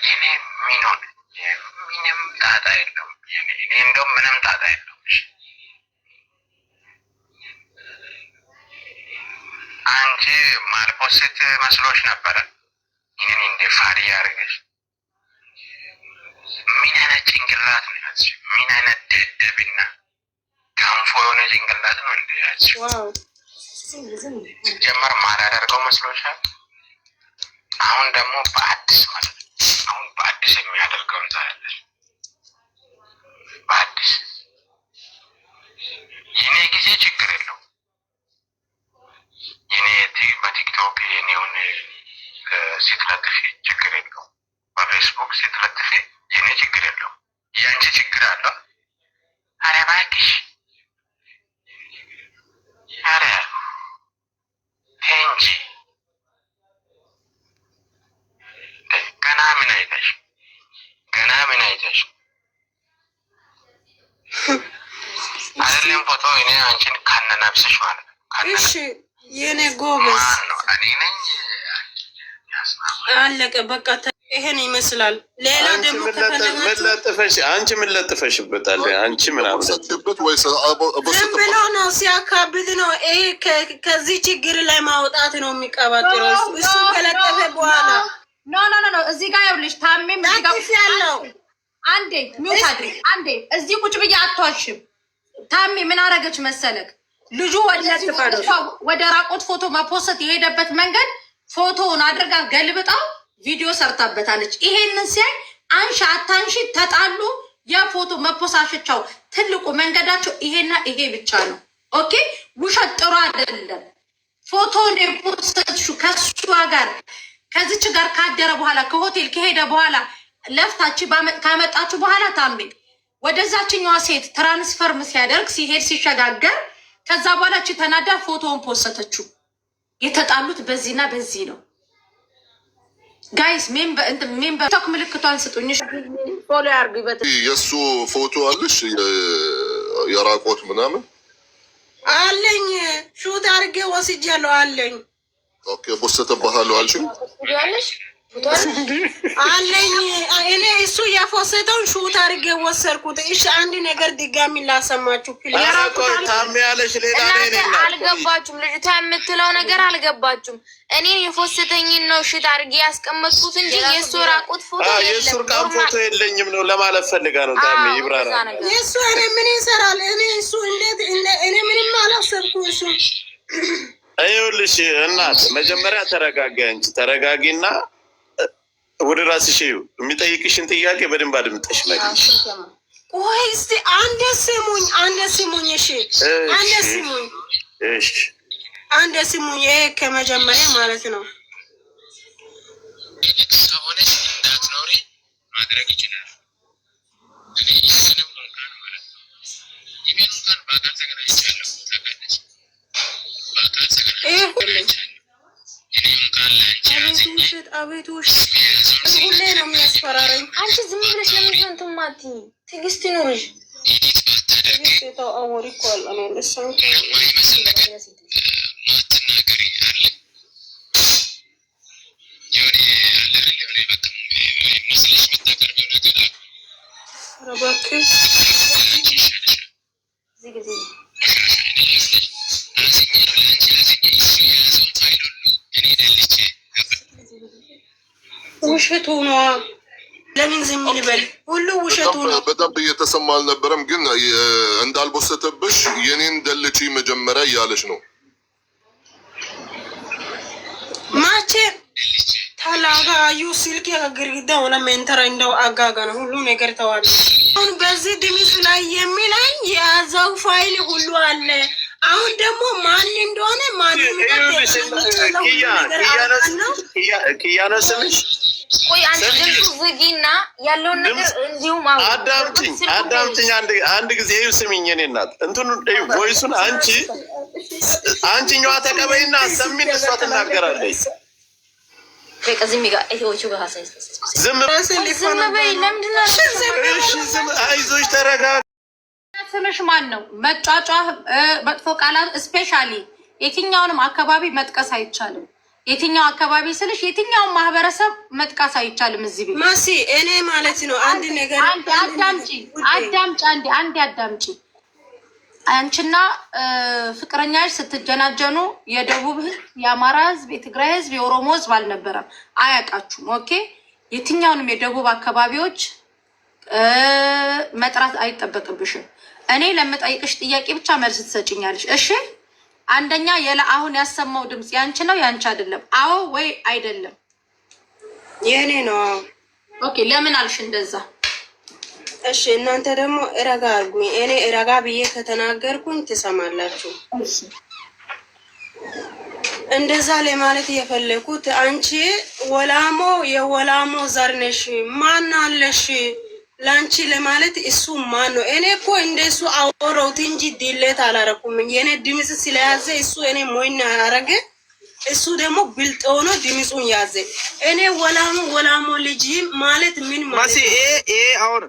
የኔ ሚኖን ምንም ጣጣ የለውም። እኔ እንደውም ምንም ጣጣ የለውም። አንቺ ማልፖስት መስሎሽ ነበረ። እኔን እንደ ፋሪ ያርገሽ። ምን አይነት ጭንቅላት ነው ያዝሽ? ምን አይነት ደደብና ጋንፎ የሆነ ጭንቅላት ነው እንደ ያዝሽ? ሲጀመር ማላደርገው መስሎሻል? አሁን ደግሞ በአዲስ ማለት ነው። አሁን በአዲስ የሚያደርገውን ታያለሽ። በአዲስ የኔ ጊዜ ችግር የለው። የኔ በቲክቶክ የኔውን ስትለጥፊ ችግር የለው። በፌስቡክ ስትለጥፊ የኔ ችግር የለው። የአንቺ ችግር አለ። ኧረ እባክሽ ኧረ እንጂ ገና ምን አይተሽ አይደለም ፎቶ እኔ አንቺን ካነናብስሽ ማለት ነው። እሺ የኔ ጎበዝ ነው። እኔ ነኝ አለቀ በቃ ይሄን ይመስላል። ሌላ ደግሞ መለጥፈሽ አንቺ ምን ለጥፈሽበታል? አንቺ ምን አብሰጥበት ወይስ ዝም ብሎ ነው ሲያካብድ ነው። ይሄ ከዚህ ችግር ላይ ማውጣት ነው የሚቀባጥረው። እሱ ከለጠፈ በኋላ ኖ እዚህ ጋር ይኸውልሽ፣ ታሜም እዚህ ጋር ያለው አንዴ ሚውት አድርግ። አንዴ እዚህ ቁጭ ብዬ አትዋሽም። ታሜ ምን አረገች መሰለክ? ልጁ ወደ ራቆት ፎቶ መፖሰት የሄደበት መንገድ ፎቶውን አድርጋ ገልብጣው ቪዲዮ ሰርታበታለች። ይሄንን ሲያይ አንሺ አታንሺ ተጣሉ። የፎቶ መፖሳሸቻው ትልቁ መንገዳቸው ይሄና ይሄ ብቻ ነው። ኦኬ ውሸት ጥሩ አይደለም። ፎቶን የፖሰትሹ ከሷ ጋር ከዚች ጋር ካደረ በኋላ ከሆቴል ከሄደ በኋላ ለፍታች ካመጣችሁ በኋላ ታሜ ወደዛችኛዋ ሴት ትራንስፈርም ሲያደርግ ሲሄድ ሲሸጋገር ከዛ በኋላ እቺ ተናዳ ፎቶውን ፖሰተችው። የተጣሉት በዚህና በዚህ ነው። ጋይስ ሜምበር ቶክ ምልክቷን ስጡኝ። ፎሎ ያርጉ። የእሱ ፎቶ አለሽ? የራቆት ምናምን አለኝ። ሹት አድርጌ ወስጃለሁ አለኝ። ኦኬ ቦስተባሃለሁ አልሽኝ አለኝ። እኔ እሱ የፎሰተውን ሹት አድርጌ ወሰድኩት። እሺ አንድ ነገር ድጋሚ ላሰማችሁ። ታሜ ያለሽ ሌላ አልገባችሁም? ልጅቷ የምትለው ነገር አልገባችሁም? እኔ የፎሰተኝን ነው ሽት አድርጌ ያስቀመጥኩት እንጂ የእሱ ራቁት ፎቶ የለም። የእሱ ርቃን ፎቶ የለኝም ነው ለማለት ፈልጋ ነው። ታሜ ይብራራ። የእሱ እኔ ምን ይሰራል? እኔ እሱ እንዴት እኔ ምንም አላሰብኩ። እሱ ይኸውልሽ እናት መጀመሪያ ተረጋጋ። አንቺ ተረጋጊና ወደ ራስሽ የሚጠይቅሽን ጥያቄ በደንብ አድምጠሽ መልሽ። ቆይ እስቲ አንድ ስሙኝ። እሺ አንድ ስሙኝ። እሺ አንድ ስሙኝ። ይሄ ከመጀመሪያ ማለት ነው። ሰሆነች እንዳትኖሪ ማድረግ ይችላል። እኔ ስንም እንኳን ማለት ነው ይሄን እንኳን በአካል ተገናኝቻለሁ። ታውቃለች በአካል ተገናኝቻለሁ። እኔ እንኳን ላንቺ አዝኜ አቤቱ ሁሌ ነው የሚያስፈራረኝ። አንቺ ዝም ብለሽ ለምን እንትን ማትይ? ትዕግስት ይኑርሽ። ኤዲት ባታደርጊ አወሪ እኮ አለ ነው ለሰው የማይመስል ነገር ማትናገሪ አለ የሆነ አለርን የሆነ በቃ መስለሽ የምታቀርበው ነገር አለ። እባክህ እዚህ ጊዜ ውሸቱ ነው። ለምን ዝም ልበል? ሁሉ ውሸቱ ነው። በደንብ እየተሰማ አልነበረም፣ ግን እንዳልቦሰተብሽ የኔን ደልጪ መጀመሪያ እያለች ነው። ማቼ ታላጋ አዩ ስልክ ግርግዳ ሆነ ሜንተራ እንደው አጋጋ ነው ሁሉ ነገር ተዋል። አሁን በዚህ ድምፅ ላይ የሚለኝ የያዘው ፋይል ሁሉ አለ። አሁን ደግሞ ማን እንደሆነ ማን ኪያ ነው ስምሽ? ቆይ አንቺ ድምፁ ዝጊና ያለውን ነገር እንዲሁ አዳምጪኝ አንድ ጊዜ ይኸው ስሚኝ። እኔ እናት እንትኑ ቮይሱን አንቺኛዋ ተቀበይና አሰሚን፣ እሷ ትናገራለች። በቃ ዝም ይጋ እህቶቹ ጋር ሀሳብ ዝም በይ። ለምንድን ነው ዝም? አይዞሽ ተረጋጋ። ስምሽ ማን ነው? መጫጫህ መጥፎ ቃላት ስፔሻሊ የትኛውንም አካባቢ መጥቀስ አይቻልም። የትኛው አካባቢ ስልሽ የትኛውን ማህበረሰብ መጥቀስ አይቻልም። እዚህ ቤት ማሲ እኔ ማለት ነው አንድ ነገር አዳምጪ። አንቺና ፍቅረኛሽ ስትጀናጀኑ የደቡብ ህዝብ፣ የአማራ ህዝብ፣ የትግራይ ህዝብ፣ የኦሮሞ ህዝብ አልነበረም። አያውቃችሁም። ኦኬ። የትኛውንም የደቡብ አካባቢዎች መጥራት አይጠበቅብሽም። እኔ ለምጠይቅሽ ጥያቄ ብቻ መልስ ትሰጭኛለሽ። እሺ? አንደኛ አሁን ያሰማው ድምፅ ያንቺ ነው ያንቺ አይደለም? አዎ ወይ አይደለም? የኔ ነው። ኦኬ። ለምን አልሽ እንደዛ? እሺ እናንተ ደግሞ እረጋ አርጉኝ። እኔ እረጋ ብዬ ከተናገርኩኝ ትሰማላችሁ። እንደዛ ለማለት የፈለኩት አንቺ የወላሞ ዘር ነሽ ማን አለሽ ላንቺ ለማለት እሱ ማን ነው? እኔ እኮ እንደሱ አወራሁት እንጂ ዲሌት አላረኩም። የኔ ድምጽ ስለያዘ እሱ እኔ ሞይና ያረገ እሱ ደግሞ ብልጥ ሆኖ ድምጹን ያዘ። እኔ ወላሞ ልጅ ማለት ምን ማለት ነው? ይሄ አሁን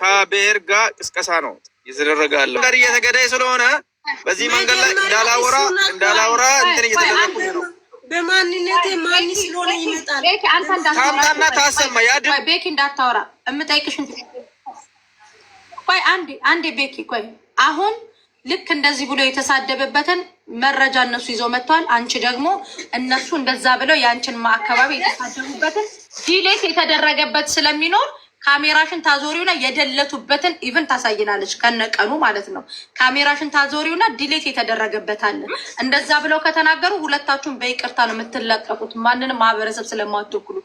ከብሔር ጋር ቅስቀሳ ነው እየተደረጋለ ነገር እየተገዳይ ስለሆነ በዚህ መንገድ ላይ እንዳላወራ እንትን እየተደረጉ ነው። በማንነቴ ማን ስለሆነ ይመጣል? ታምጣና ታሰማ ቤኪ እንዳታወራ እምጠይቅሽን። ቆይ አንዴ ቤኪ ቆይ። አሁን ልክ እንደዚህ ብሎ የተሳደበበትን መረጃ እነሱ ይዘው መጥተዋል። አንቺ ደግሞ እነሱ እንደዛ ብለው የአንቺን አካባቢ የተሳደቡበትን ዲሌት የተደረገበት ስለሚኖር ካሜራሽን ታዞሪውና የደለቱበትን ኢቭን ታሳይናለች ከነቀኑ ማለት ነው። ካሜራሽን ታዞሪውና ዲሌት የተደረገበት አለ። እንደዛ ብለው ከተናገሩ ሁለታችሁም በይቅርታ ነው የምትለቀቁት፣ ማንንም ማህበረሰብ ስለማትወክሉ።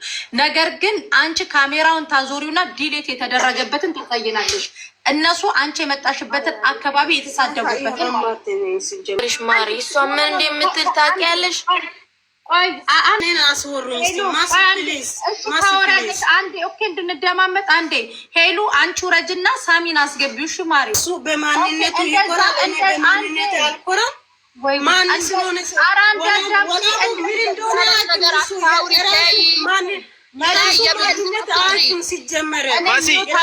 ነገር ግን አንቺ ካሜራውን ታዞሪውና ዲሌት የተደረገበትን ታሳይናለች። እነሱ አንቺ የመጣሽበትን አካባቢ የተሳደቡበትን ማሪ እሷ ምን እንደምትል ታውቂያለሽ? ቆይ እኔን አስወሩኝ። አንዴ ኦኬ እንድንደማመጥ አንዴ ሄሉ አንቺ ውረጅና ሳሚን አስገቢው። እሺ ማሪ እሱ በማንነቱ ይቆራል፣ እኔ በማንነቱ አልቆራም። ማን ስለሆነ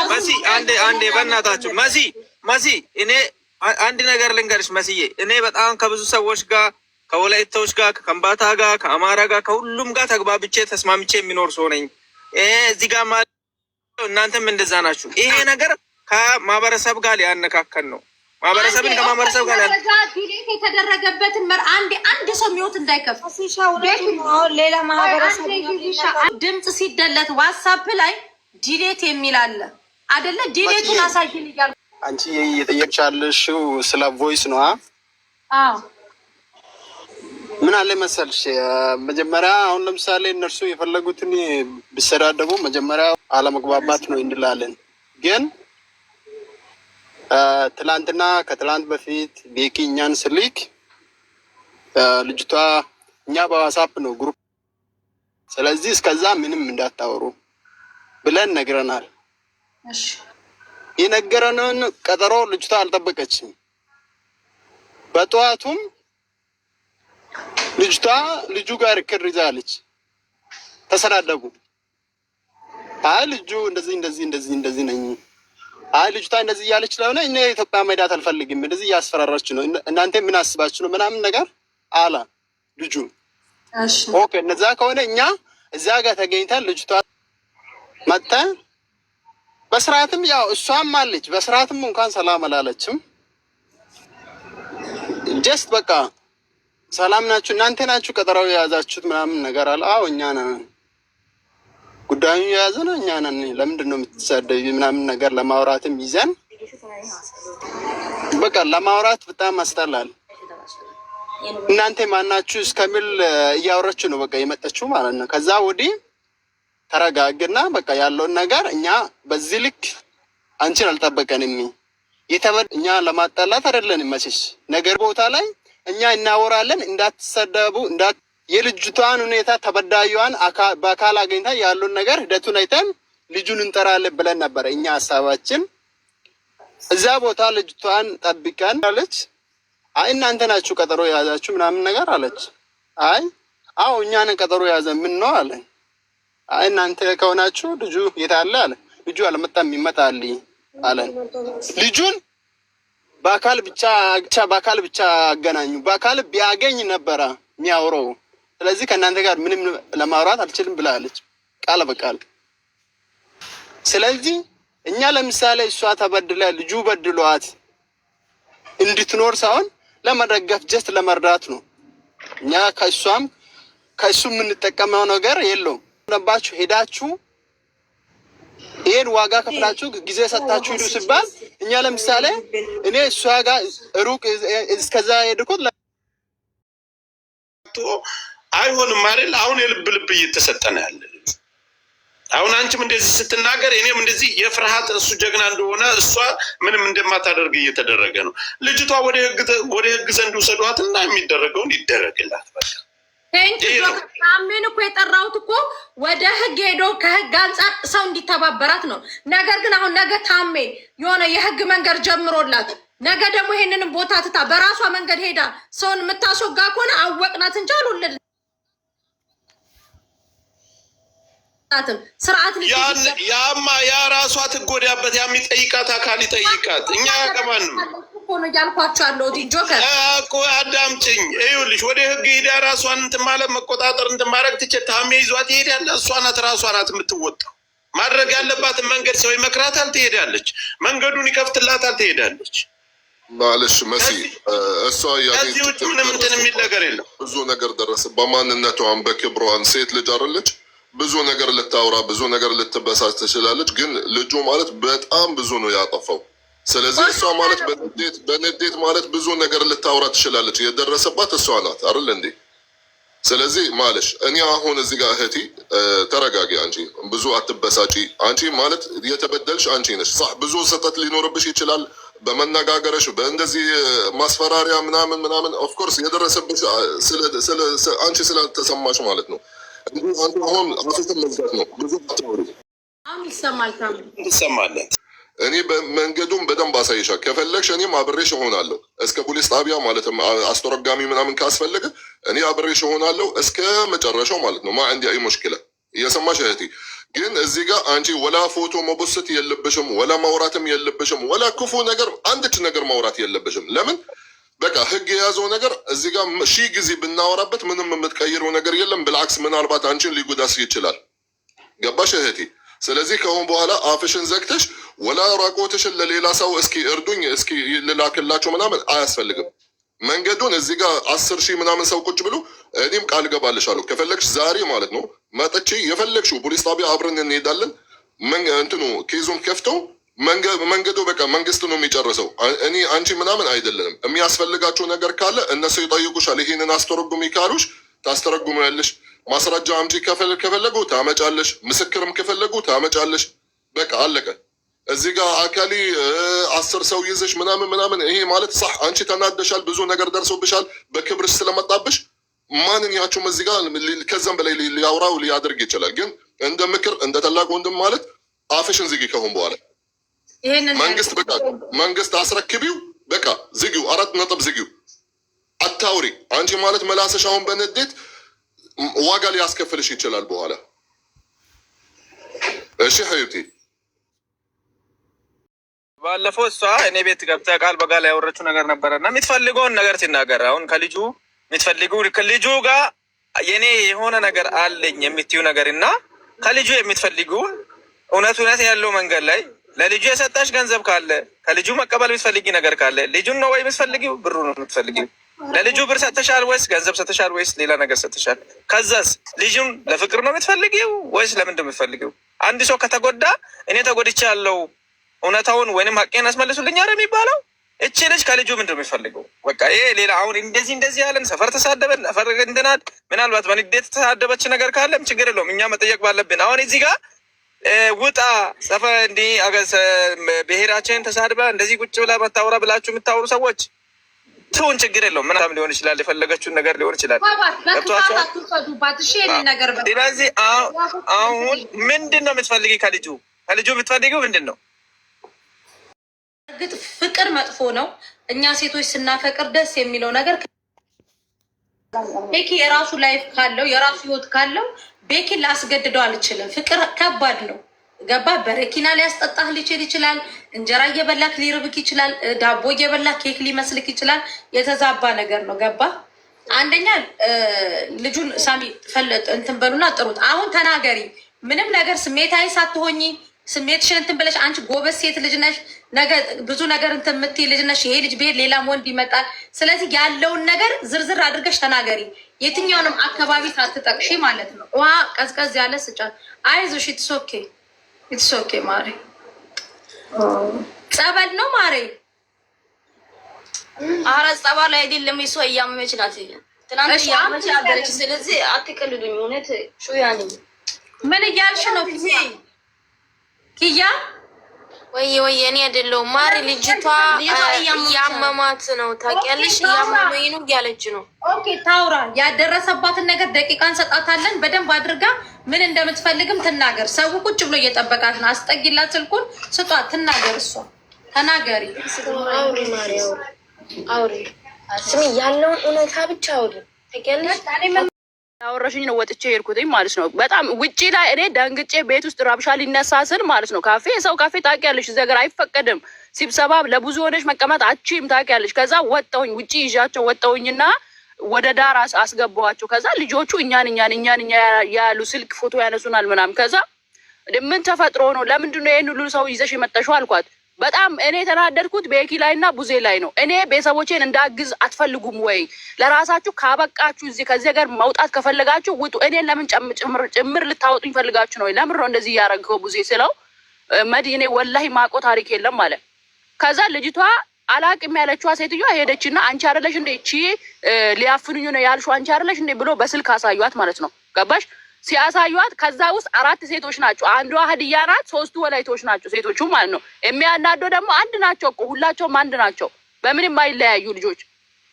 መሲ አንዴ በእናታችሁ መሲ እኔ አንድ ነገር ልንገርሽ መስዬ፣ እኔ በጣም ከብዙ ሰዎች ጋር ከወላይታዎች ጋር ከከምባታ ጋር ከአማራ ጋር ከሁሉም ጋር ተግባብቼ ተስማምቼ የሚኖር ሰው ነኝ። እዚህ ጋር ማለት እናንተም እንደዛ ናችሁ። ይሄ ነገር ከማህበረሰብ ጋር ሊያነካከል ነው። ማህበረሰብን ከማህበረሰብ ጋር ዲሌት የተደረገበትን አንድ ሰው ሚወት እንዳይከፍ ሌላ ማህበረሰብ ድምፅ ሲደለት ዋትሳፕ ላይ ዲሌት የሚል አለ አይደለ? ዲሌቱን አሳይን እያልኩ አንቺ እየጠየቅሽ ያለሽው ስለ ቮይስ ነው። አዎ ምን አለ መሰልሽ፣ መጀመሪያ አሁን ለምሳሌ እነርሱ የፈለጉትን ቢሰዳደቡ መጀመሪያ አለመግባባት ነው እንላለን። ግን ትላንትና ከትላንት በፊት ቤኪ እኛን ስልክ ልጅቷ እኛ በዋትስአፕ ነው ግሩፕ፣ ስለዚህ እስከዛ ምንም እንዳታወሩ ብለን ነግረናል። የነገረንን ቀጠሮ ልጅቷ አልጠበቀችም። በጠዋቱም ልጅቷ ልጁ ጋር ክር ይዛለች። ተሰዳደቡ። አይ ልጁ እንደዚህ ነኝ። አይ ልጅቷ እንደዚህ እያለች ስለሆነ እኔ ኢትዮጵያ መሄዳት አልፈልግም፣ እንደዚህ እያስፈራራች ነው፣ እናንተ ምን አስባችሁ ነው ምናምን ነገር አላ ልጁ። ኦኬ እነዛ ከሆነ እኛ እዛ ጋር ተገኝተን ልጅቷ መጥተን በስርዓትም ያው እሷም አለች፣ በስርዓትም እንኳን ሰላም አላለችም። ጀስት በቃ ሰላም ናችሁ እናንተ ናችሁ ቀጠራው የያዛችሁት ምናምን ነገር አለ። አዎ እኛ ነን ጉዳዩን የያዘ ነው እኛ ነን። ለምንድን ነው የምትሳደቢ ምናምን ነገር ለማውራትም ይዘን በቃ ለማውራት በጣም አስጠላል። እናንተ ማናችሁ እስከሚል እያወረችው ነው በቃ የመጣችው ማለት ነው። ከዛ ወዲህ ተረጋግና በቃ ያለውን ነገር እኛ በዚህ ልክ አንቺን አልጠበቀንም። እኛ ለማጣላት አይደለንም። መቼስ ነገር ቦታ ላይ እኛ እናወራለን። እንዳትሰደቡ የልጅቷን ሁኔታ ተበዳዩዋን በአካል አገኝታ ያለውን ነገር ሂደቱን አይተን ልጁን እንጠራለን ብለን ነበረ እኛ ሀሳባችን። እዛ ቦታ ልጅቷን ጠብቀን አለች። አይ እናንተ ናችሁ ቀጠሮ የያዛችሁ ምናምን ነገር አለች። አይ አዎ እኛ ነን ቀጠሮ የያዘ ምን ነው አለ። አይ እናንተ ከሆናችሁ ልጁ የት አለ አለ። ልጁ አልመጣም ይመጣል አለን። ልጁን በአካል ብቻ አገናኙ። በአካል ቢያገኝ ነበረ የሚያወራው። ስለዚህ ከእናንተ ጋር ምንም ለማውራት አልችልም ብላለች ቃል በቃል። ስለዚህ እኛ ለምሳሌ እሷ ተበድላ ልጁ በድሏት እንድትኖር ሳይሆን ለመደገፍ ጀስት ለመርዳት ነው። እኛ ከእሱ የምንጠቀመው ነገር የለውም። ነባችሁ ሄዳችሁ ይሄን ዋጋ ከፍላችሁ ጊዜ ሰጣችሁ ሂዱ ሲባል እኛ ለምሳሌ እኔ እሷ ጋር ሩቅ እስከዛ ሄድኩት አይሆንም አይደል? አሁን የልብ ልብ እየተሰጠነ ያለ አሁን አንቺም እንደዚህ ስትናገር እኔም እንደዚህ የፍርሃት እሱ ጀግና እንደሆነ እሷ ምንም እንደማታደርግ እየተደረገ ነው። ልጅቷ ወደ ህግ ዘንድ ውሰዷት እና የሚደረገውን ይደረግላት በቃ። ታሜን እኮ የጠራሁት እኮ ወደ ህግ ሄዶ ከህግ አንጻር ሰው እንዲተባበራት ነው። ነገር ግን አሁን ነገ ታሜ የሆነ የህግ መንገድ ጀምሮላት ነገ ደግሞ ይሄንንም ቦታ ትታ በራሷ መንገድ ሄዳ ሰውን የምታስወጋ ከሆነ አወቅናት እንጂ አሉልን ስርዓት ያማ ያ ራሷ ትጎዳበት የሚጠይቃት አካል ይጠይቃት። እኛ ያቀማንም እኮ ነው ያልኳቸው ያለው ጆከር እኮ አዳምጪኝ። ይኸውልሽ ወደ ህግ ሄዳ ራሷን እንትን ማለት መቆጣጠር እንትን ማድረግ ትችል። ታሜ ይዟት ይሄዳል። እሷ ናት ራሷ ናት የምትወጣው። ማድረግ ያለባትን መንገድ ሰው ይመክራታል፣ ትሄዳለች። መንገዱን ይከፍትላታል፣ ትሄዳለች። ማለሽ መሲ እሷ ከዚህ ውጭ ምንም እንትን የሚል ነገር የለም። ብዙ ነገር ደረሰ። በማንነቷን በክብሯን ሴት ልጅ አይደለች። ብዙ ነገር ልታወራ ብዙ ነገር ልትበሳጭ ትችላለች። ግን ልጁ ማለት በጣም ብዙ ነው ያጠፋው። ስለዚህ እሷ ማለት በንዴት ማለት ብዙ ነገር ልታወራ ትችላለች። የደረሰባት እሷ ናት አይደል እንዴ? ስለዚህ ማለሽ እኔ አሁን እዚህ ጋር እህቴ ተረጋጊ፣ አንቺ ብዙ አትበሳጪ። አንቺ ማለት የተበደልሽ አንቺ ነሽ። صح ብዙ ስህተት ሊኖርብሽ ይችላል በመነጋገርሽ በእንደዚህ ማስፈራሪያ ምናምን ኦፍ ኮርስ የደረሰብሽ አንቺ ስለተሰማሽ ማለት ነው። አንተ አሁን አፍተን መዝጋት ነው። ብዙ አታውሪ። አሁን ይሰማል። እኔ መንገዱን በደንብ አሳይሻል። ከፈለግሽ እኔም አብሬሽ እሆናለሁ እስከ ፖሊስ ጣቢያ ማለትም አስተረጋሚ ምናምን ካስፈለገ እኔ አብሬሽ እሆናለሁ እስከ መጨረሻው ማለት ነው። ማ እንዲ አይ ሙሽኪላ እየሰማሽ እህቴ። ግን እዚህ ጋር አንቺ ወላ ፎቶ መቦሰት የለብሽም፣ ወላ ማውራትም የለብሽም፣ ወላ ክፉ ነገር አንድች ነገር ማውራት የለብሽም። ለምን በቃ ህግ የያዘው ነገር እዚህ ጋር ሺህ ጊዜ ብናወራበት ምንም የምትቀይረው ነገር የለም። ብልዓክስ ምናልባት አንቺን ሊጎዳስ ይችላል። ገባሽ እህቴ? ስለዚህ ከአሁን በኋላ አፍሽን ዘግተሽ ወላ ራቆትሽን ለሌላ ሰው እስኪ እርዱኝ እስኪ ልላክላቸው ምናምን አያስፈልግም። መንገዱን እዚህ ጋር 10 ሺህ ምናምን ሰው ቁጭ ብሎ እኔም ቃል ገባልሻለሁ ከፈለግሽ ዛሬ ማለት ነው መጥቼ የፈለግሽው ፖሊስ ጣቢያ አብረን እንሄዳለን። እንትኑ ኬዙን ከፍተው መንገዱ በቃ መንግስት ነው የሚጨርሰው። እኔ አንቺ ምናምን አይደለንም። የሚያስፈልጋቸው ነገር ካለ እነሱ ይጠይቁሻል። ይሄንን አስተረጉሚ ካሉሽ ታስተረጉሚያለሽ። ማስረጃ አምጪ ከፈለጉ ታመጫለሽ። ምስክርም ከፈለጉ ታመጫለሽ። በቃ አለቀ። እዚህ ጋር አካሊ 10 ሰው ይዘሽ ምናምን ይሄ ማለት صح አንቺ ተናደሻል፣ ብዙ ነገር ደርሶብሻል፣ በክብርሽ ስለመጣብሽ ማንኛችሁም እዚህ ጋር ከዛም በላይ ሊያወራው ሊያደርግ ይችላል። ግን እንደ ምክር እንደ ታላቅ ወንድም ማለት አፍሽን ዝጊ። ከሆነ በኋላ መንግስት በቃ መንግስት አስረክቢው፣ በቃ ዝጊው፣ 4 ነጥብ ዝጊው፣ አታውሪ። አንቺ ማለት መላሰሽ አሁን በንዴት ዋጋ ሊያስከፍልሽ ይችላል በኋላ። እሺ ሀዩቲ ባለፈው እሷ እኔ ቤት ገብታ ቃል በቃል ያወረችው ነገር ነበረና የምትፈልገውን ነገር ሲናገር አሁን ከልጁ የምትፈልገው ከልጁ ጋር የኔ የሆነ ነገር አለኝ የምትዩ ነገር እና ከልጁ የምትፈልገው እውነት ያለው መንገድ ላይ ለልጁ የሰጣሽ ገንዘብ ካለ ከልጁ መቀበል የምትፈልጊ ነገር ካለ ልጁን ነው ወይ የምትፈልጊው? ብሩ ነው የምትፈልጊው? ለልጁ ብር ሰጥተሻል ወይስ ገንዘብ ሰጥተሻል ወይስ ሌላ ነገር ሰጥተሻል? ከዛስ ልጁን ለፍቅር ነው የምትፈልጊው ወይስ ለምንድን ነው የምትፈልጊው? አንድ ሰው ከተጎዳ እኔ ተጎድቻለሁ እውነታውን ወይንም ሀቄን አስመልሱልኝ አይደል የሚባለው? እቺ ልጅ ከልጁ ምንድን ነው የሚፈልገው? በቃ ይሄ ሌላ አሁን እንደዚህ ያለን ሰፈር ተሳደበን ሰፈር እንትናት ምናልባት በንዴት ተሳደበች ነገር ካለም ችግር የለውም እኛ መጠየቅ ባለብን። አሁን እዚህ ጋር ውጣ ሰፈር እንዲህ ብሔራችንን ተሳድበ እንደዚህ ቁጭ ብላ መታወራ ብላችሁ የምታወሩ ሰዎች ትሁን ችግር የለውም። ምናምን ሊሆን ይችላል፣ የፈለገችውን ነገር ሊሆን ይችላል። ስለዚህ አሁን ምንድን ነው የምትፈልጊ ከልጁ የምትፈልጊው ምንድን ነው? እርግጥ ፍቅር መጥፎ ነው። እኛ ሴቶች ስናፈቅር ደስ የሚለው ነገር ቤኪ የራሱ ላይፍ ካለው የራሱ ህይወት ካለው ቤኪን ላስገድደው አልችልም። ፍቅር ከባድ ነው። ገባ? በረኪና ሊያስጠጣህ ሊችል ይችላል። እንጀራ እየበላክ ሊርብክ ይችላል። ዳቦ እየበላክ ኬክ ሊመስልክ ይችላል። የተዛባ ነገር ነው። ገባ? አንደኛ ልጁን ሳሚ እንትን በሉና ጥሩት። አሁን ተናገሪ። ምንም ነገር ስሜታዊ ሳትሆኚ ስሜትሽን እንትን ብለሽ አንቺ ጎበዝ ሴት ልጅ ነሽ። ነገ ብዙ ነገር እንትን የምትይ ልጅ ነሽ። ይሄ ልጅ ብሄድ ሌላም ወንድ ይመጣል። ስለዚህ ያለውን ነገር ዝርዝር አድርገሽ ተናገሪ። የትኛውንም አካባቢ ሳትጠቅሺ ማለት ነው። ውሃ ቀዝቀዝ ያለ ስጫት። አይዞሽ፣ ኢትስ ኦኬ ማሬ። ጸበል ነው ማሬ። ኧረ ጸበል አይደለም። እሷ እያመመች ናት። ትናንት እያመመች አደረች። ስለዚህ አትቀልዱኝ። እውነት ሹያኒ ምን እያልሽ ነው ኪያ? ወይ እኔ አይደለሁም ማሪ። ልጅቷ እያመማት ነው ታውቂያለሽ። እያመመኝ ነው እያለች ነው። ኦኬ ታውራ። ያደረሰባትን ነገር ደቂቃ እንሰጣታለን። በደንብ አድርጋ ምን እንደምትፈልግም ትናገር። ሰው ቁጭ ብሎ እየጠበቃት ነው። አስጠጊላት፣ ስልኩን ስጧት፣ ትናገር። እሷ ተናገሪ። አውሪ ማሪ፣ አውሪ። ስሚ፣ ያለውን እውነታ ብቻ አውሪ። ታውቂያለሽ ያወረሽኝ ነው ወጥቼ ሄድኩትኝ ማለት ነው። በጣም ውጪ ላይ እኔ ደንግጬ ቤት ውስጥ ራብሻ ሊነሳ ስል ማለት ነው። ካፌ ሰው ካፌ ታውቂያለሽ፣ እዚህ ሀገር አይፈቀድም። ስብሰባ ለብዙ ሆነሽ መቀመጥ አቺም ታውቂያለሽ። ከዛ ወጣሁኝ፣ ውጪ ይዣቸው ወጣሁኝና ወደ ዳር አስገባኋቸው። ከዛ ልጆቹ እኛን ያሉ ስልክ ፎቶ ያነሱናል ምናምን። ከዛ ምን ተፈጥሮ ነው? ለምንድን ነው ይሄን ሁሉ ሰው ይዘሽ የመጣሽው አልኳት። በጣም እኔ የተናደድኩት ቤኪ ላይ እና ቡዜ ላይ ነው። እኔ ቤተሰቦቼን እንዳግዝ አትፈልጉም ወይ? ለራሳችሁ ካበቃችሁ እዚህ ከዚህ ሀገር መውጣት ከፈለጋችሁ ውጡ። እኔን ለምን ጭምር ልታወጡኝ ፈልጋችሁ ነው? ለምን ነው እንደዚህ እያደረግከው ቡዜ ስለው መዲ እኔ ወላሂ ማቆ ታሪክ የለም አለ። ከዛ ልጅቷ አላቅም ያለችዋ ሴትዮዋ ሄደችና አንቺ አይደለሽ እንዴ እቺ ሊያፍኑኝ ነው ያልሽው አንቺ አይደለሽ እንዴ ብሎ በስልክ አሳዩት ማለት ነው። ገባሽ? ሲያሳዩት ከዛ ውስጥ 4 ሴቶች ናቸው። አንዷ ሀዲያ ናት፣ 3ቱ ወላይቶች ናቸው ሴቶቹ ማለት ነው። የሚያናደው ደግሞ አንድ ናቸው እኮ ሁላቸውም አንድ ናቸው፣ በምንም የማይለያዩ ልጆች።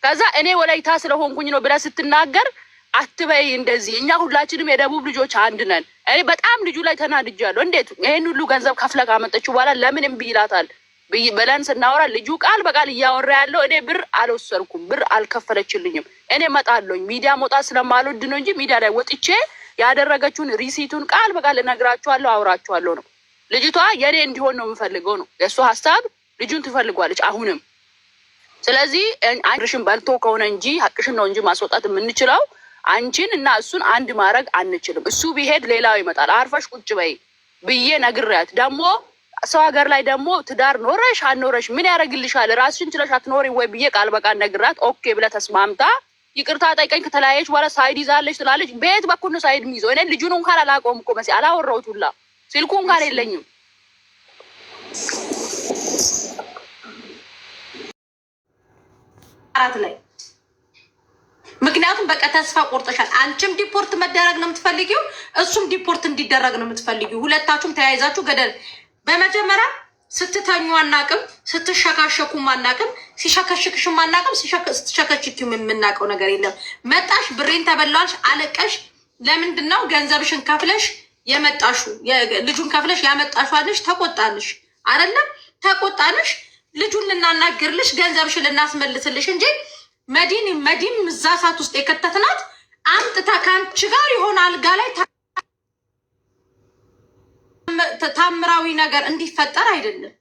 ከዛ እኔ ወላይታ ስለሆንኩኝ ነው ብለህ ስትናገር አትበይ እንደዚህ። እኛ ሁላችንም የደቡብ ልጆች አንድ ነን። እኔ በጣም ልጁ ላይ ተናድጃለሁ። እንዴት ይሄን ሁሉ ገንዘብ ከፍለህ ካመጣችሁ በኋላ ለምን እምቢ ይላታል ብለን ስናወራ ልጁ ቃል በቃል እያወራ ያለው እኔ ብር አልወሰድኩም፣ ብር አልከፈለችልኝም። እኔ እመጣለሁኝ ሚዲያ መውጣት ስለማልወድ ነው እንጂ ሚዲያ ላይ ወጥቼ ያደረገችውን ሪሲቱን ቃል በቃል እነግራችኋለሁ፣ አውራችኋለሁ ነው። ልጅቷ የኔ እንዲሆን ነው የምፈልገው ነው የእሱ ሀሳብ። ልጁን ትፈልጓለች አሁንም። ስለዚህ አንቺን በልቶ ከሆነ እንጂ ሀቅሽን ነው እንጂ ማስወጣት የምንችለው አንቺን እና እሱን አንድ ማድረግ አንችልም። እሱ ቢሄድ ሌላው ይመጣል። አርፈሽ ቁጭ በይ ብዬ ነግሬያት ደግሞ ሰው ሀገር ላይ ደግሞ ትዳር ኖረሽ አኖረሽ ምን ያደርግልሻል? ራስሽን ችለሽ አትኖሪ ወይ ብዬ ቃል በቃል ነግራት ኦኬ ብለ ተስማምታ ይቅርታ ጠይቀኝ ከተለያየች በኋላ ሳይድ ይዛለች ትላለች። በየት በኩል ነው ሳይድ የሚይዘው? እኔ ልጁን እንኳን አላውቀውም እኮ መሲ አላወራሁት ሁላ ስልኩ እንኳን የለኝም። አራት ላይ ምክንያቱም በቃ ተስፋ ቆርጠሻል። አንቺም ዲፖርት መደረግ ነው የምትፈልጊው፣ እሱም ዲፖርት እንዲደረግ ነው የምትፈልጊው። ሁለታችሁም ተያይዛችሁ ገደል። በመጀመሪያ ስትተኙ አናቅም፣ ስትሸካሸኩ አናቅም፣ ሲሸከሽክሽ አናቅም፣ ስትሸከሽኪ የምናውቀው ነገር የለም። መጣሽ ብሬን ተበላሽ፣ አለቀሽ። ለምንድን ነው ገንዘብሽን ከፍለሽ የመጣሹ? ልጁን ከፍለሽ ያመጣሹ አለሽ። ተቆጣንሽ አይደለም? ተቆጣንሽ። ልጁን ልናናግርልሽ፣ ገንዘብሽን ልናስመልስልሽ እንጂ መዲን እዛ ሰዓት ውስጥ የከተትናት አምጥታ ከአንቺ ጋር የሆነ አልጋ ላይ ታምራዊ ነገር እንዲፈጠር አይደለም።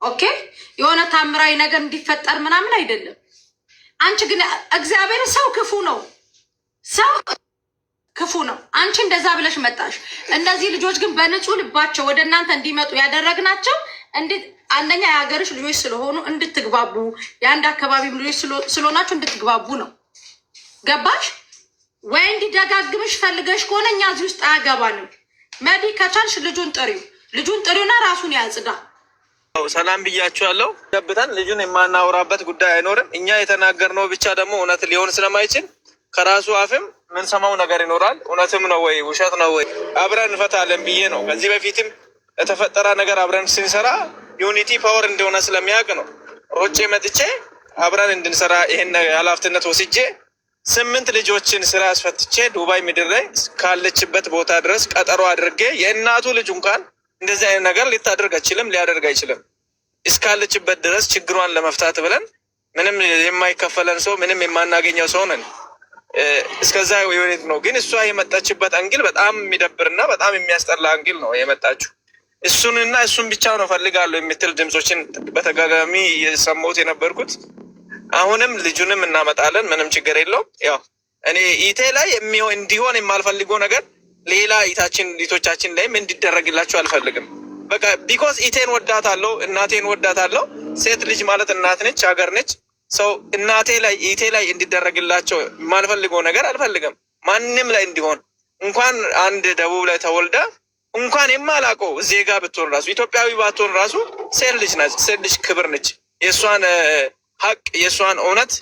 ኦኬ፣ የሆነ ታምራዊ ነገር እንዲፈጠር ምናምን አይደለም። አንቺ ግን እግዚአብሔር ሰው ክፉ ነው፣ ሰው ክፉ ነው። አንቺ እንደዛ ብለሽ መጣሽ። እነዚህ ልጆች ግን በንጹህ ልባቸው ወደ እናንተ እንዲመጡ ያደረግናቸው እንዴት? አንደኛ የሀገርሽ ልጆች ስለሆኑ እንድትግባቡ፣ የአንድ አካባቢ ልጆች ስለሆናችሁ እንድትግባቡ ነው። ገባሽ ወይ? እንዲደጋግምሽ ፈልገሽ ከሆነ እኛ እዚህ ውስጥ አያገባንም። መዲ ከቻልሽ ልጁን ጥሪውና ራሱን ያጽዳ። ሰላም ብያችኋለሁ። ገብተን ልጁን የማናወራበት ጉዳይ አይኖርም። እኛ የተናገርነው ብቻ ደግሞ እውነት ሊሆን ስለማይችል ከራሱ አፍም ምንሰማው ነገር ይኖራል። እውነትም ነው ወይ ውሸት ነው ወይ አብረን እንፈታለን ብዬ ነው። ከዚህ በፊትም የተፈጠረ ነገር አብረን ስንሰራ ዩኒቲ ፓወር እንደሆነ ስለሚያውቅ ነው ሮጬ መጥቼ አብረን እንድንሰራ ይሄን ኃላፊነት ወስጄ 8 ልጆችን ስራ አስፈትቼ ዱባይ ምድር ላይ ካለችበት ቦታ ድረስ ቀጠሮ አድርጌ የእናቱ ልጅ እንኳን እንደዚህ አይነት ነገር ሊታደርግ አይችልም፣ ሊያደርግ አይችልም። እስካለችበት ድረስ ችግሯን ለመፍታት ብለን ምንም የማይከፈለን ሰው ምንም የማናገኘው ሰው ነን። እስከዛ ዩኒት ነው። ግን እሷ የመጣችበት አንግል በጣም የሚደብርና በጣም የሚያስጠላ አንግል ነው የመጣችው። እሱንና እሱን ብቻ ነው ፈልጋለሁ የምትል ድምፆችን በተጋጋሚ የሰማሁት የነበርኩት። አሁንም ልጁንም እናመጣለን፣ ምንም ችግር የለውም። ያው እኔ ኢቴ ላይ እንዲሆን የማልፈልገው ነገር ሌላ ኢቶቻችን ላይም እንዲደረግላቸው አልፈልግም። በቃ ቢኮዝ ኢቴን ወዳታለሁ፣ እናቴን ወዳታለሁ። ሴት ልጅ ማለት እናት ነች፣ ሀገር ነች። ሰው እናቴ ላይ ኢቴ ላይ እንዲደረግላቸው የማልፈልገው ነገር አልፈልግም። ማንም ላይ እንዲሆን እንኳን አንድ ደቡብ ላይ ተወልዳ እንኳን የማላውቀው ዜጋ ብትሆን ራሱ ኢትዮጵያዊ ባትሆን ራሱ ሴት ልጅ ናት። ሴት ልጅ ክብር ነች። የእሷን ሀቅ የእሷን እውነት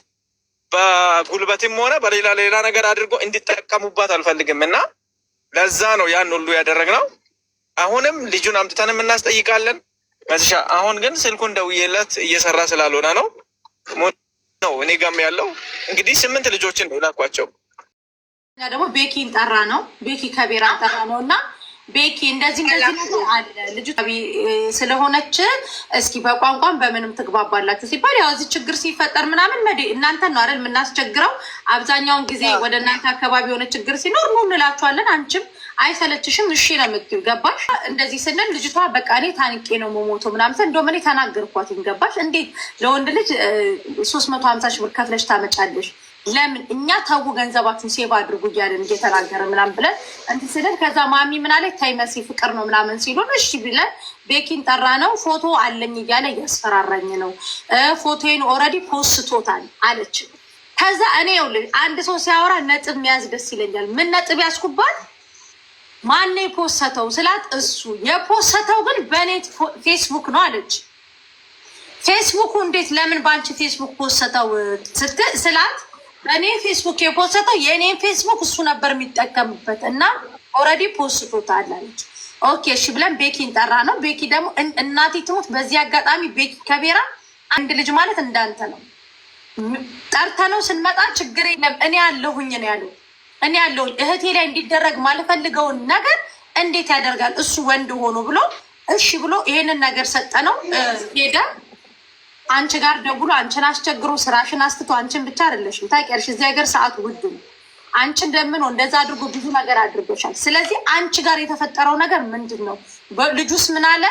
በጉልበትም ሆነ በሌላ ነገር አድርጎ እንዲጠቀሙባት አልፈልግም እና ለዛ ነው ያን ሁሉ ያደረግነው። አሁንም ልጁን አምጥተንም እናስጠይቃለን። መዝሻ አሁን ግን ስልኩን ደውዬለት እየሰራ ስላልሆነ ነው እኔ ጋም ያለው እንግዲህ 8 ልጆችን ነው ላኳቸው። ደግሞ ቤኪን ጠራ ነው ቤኪ ከቤራ ጠራ ነው እና ቤኪ እንደዚህ አለ ልጁ ስለሆነች እስኪ በቋንቋም በምንም ትግባባላችሁ ሲባል ያው እዚህ ችግር ሲፈጠር ምናምን እናንተ ነው አይደል የምናስቸግረው። አብዛኛውን ጊዜ ወደ እናንተ አካባቢ የሆነ ችግር ሲኖር ነው እንላችኋለን። አንቺም አይሰለችሽም? እሺ ነው የምትይው። ገባሽ? እንደዚህ ስንል ልጅቷ በቃ እኔ ታንቄ ነው መሞቶ ምናምን እንደውም እኔ ተናገርኳት። ገባሽ? እንዴት ለወንድ ልጅ 350 ሺህ ብር ከፍለሽ ታመጫለሽ? ለምን እኛ ታው ገንዘባችሁን ሴቭ አድርጉ እያለን እየተናገረ ምናምን ብለን እንትን ስለን ከዛ ማሚ ምናለ ታይመሲ ፍቅር ነው ምናምን ሲሉን እሺ ብለን ቤኪን ጠራ ነው። ፎቶ አለኝ እያለ እያስፈራራኝ ነው። ፎቶዬን ኦልሬዲ ፖስቶታል አለች። ከዛ እኔ ይኸውልህ አንድ ሰው ሲያወራ ነጥብ መያዝ ደስ ይለኛል። ምን ነጥብ ያስኩባት? ማን የፖስተው ስላት እሱ የፖስተው ግን በኔ ፌስቡክ ነው አለች። ፌስቡኩ እንዴት ለምን ባንቺ ፌስቡክ ፖስተው ስላት በእኔ ፌስቡክ የፖስተው የእኔን ፌስቡክ እሱ ነበር የሚጠቀምበት እና ኦልሬዲ ፖስቶታል አለች። ኦኬ እሺ ብለን ቤኪን ጠራ ነው። ቤኪ ደግሞ እናቴ ትሙት በዚህ አጋጣሚ ቤኪ ከቤራ አንድ ልጅ ማለት እንዳንተ ነው። ጠርተ ነው ስንመጣ ችግር የለም እኔ ያለሁኝ ነው ያለው። እኔ ያለሁኝ እህቴ ላይ እንዲደረግ ማልፈልገውን ነገር እንዴት ያደርጋል እሱ ወንድ ሆኖ ብሎ እሺ ብሎ ይሄንን ነገር ሰጠነው። ሄደ አንቺ ጋር ደውሎ አንቺን አስቸግሮ ስራሽን አስትቶ አንቺን ብቻ አይደለሽም ታውቂያለሽ፣ እዚህ ሀገር ሰዓት ውድ ነው። አንቺ እንደምን እንደዛ አድርጎ ብዙ ነገር አድርጎሻል። ስለዚህ አንቺ ጋር የተፈጠረው ነገር ምንድን ነው? ልጁስ ምን አለ?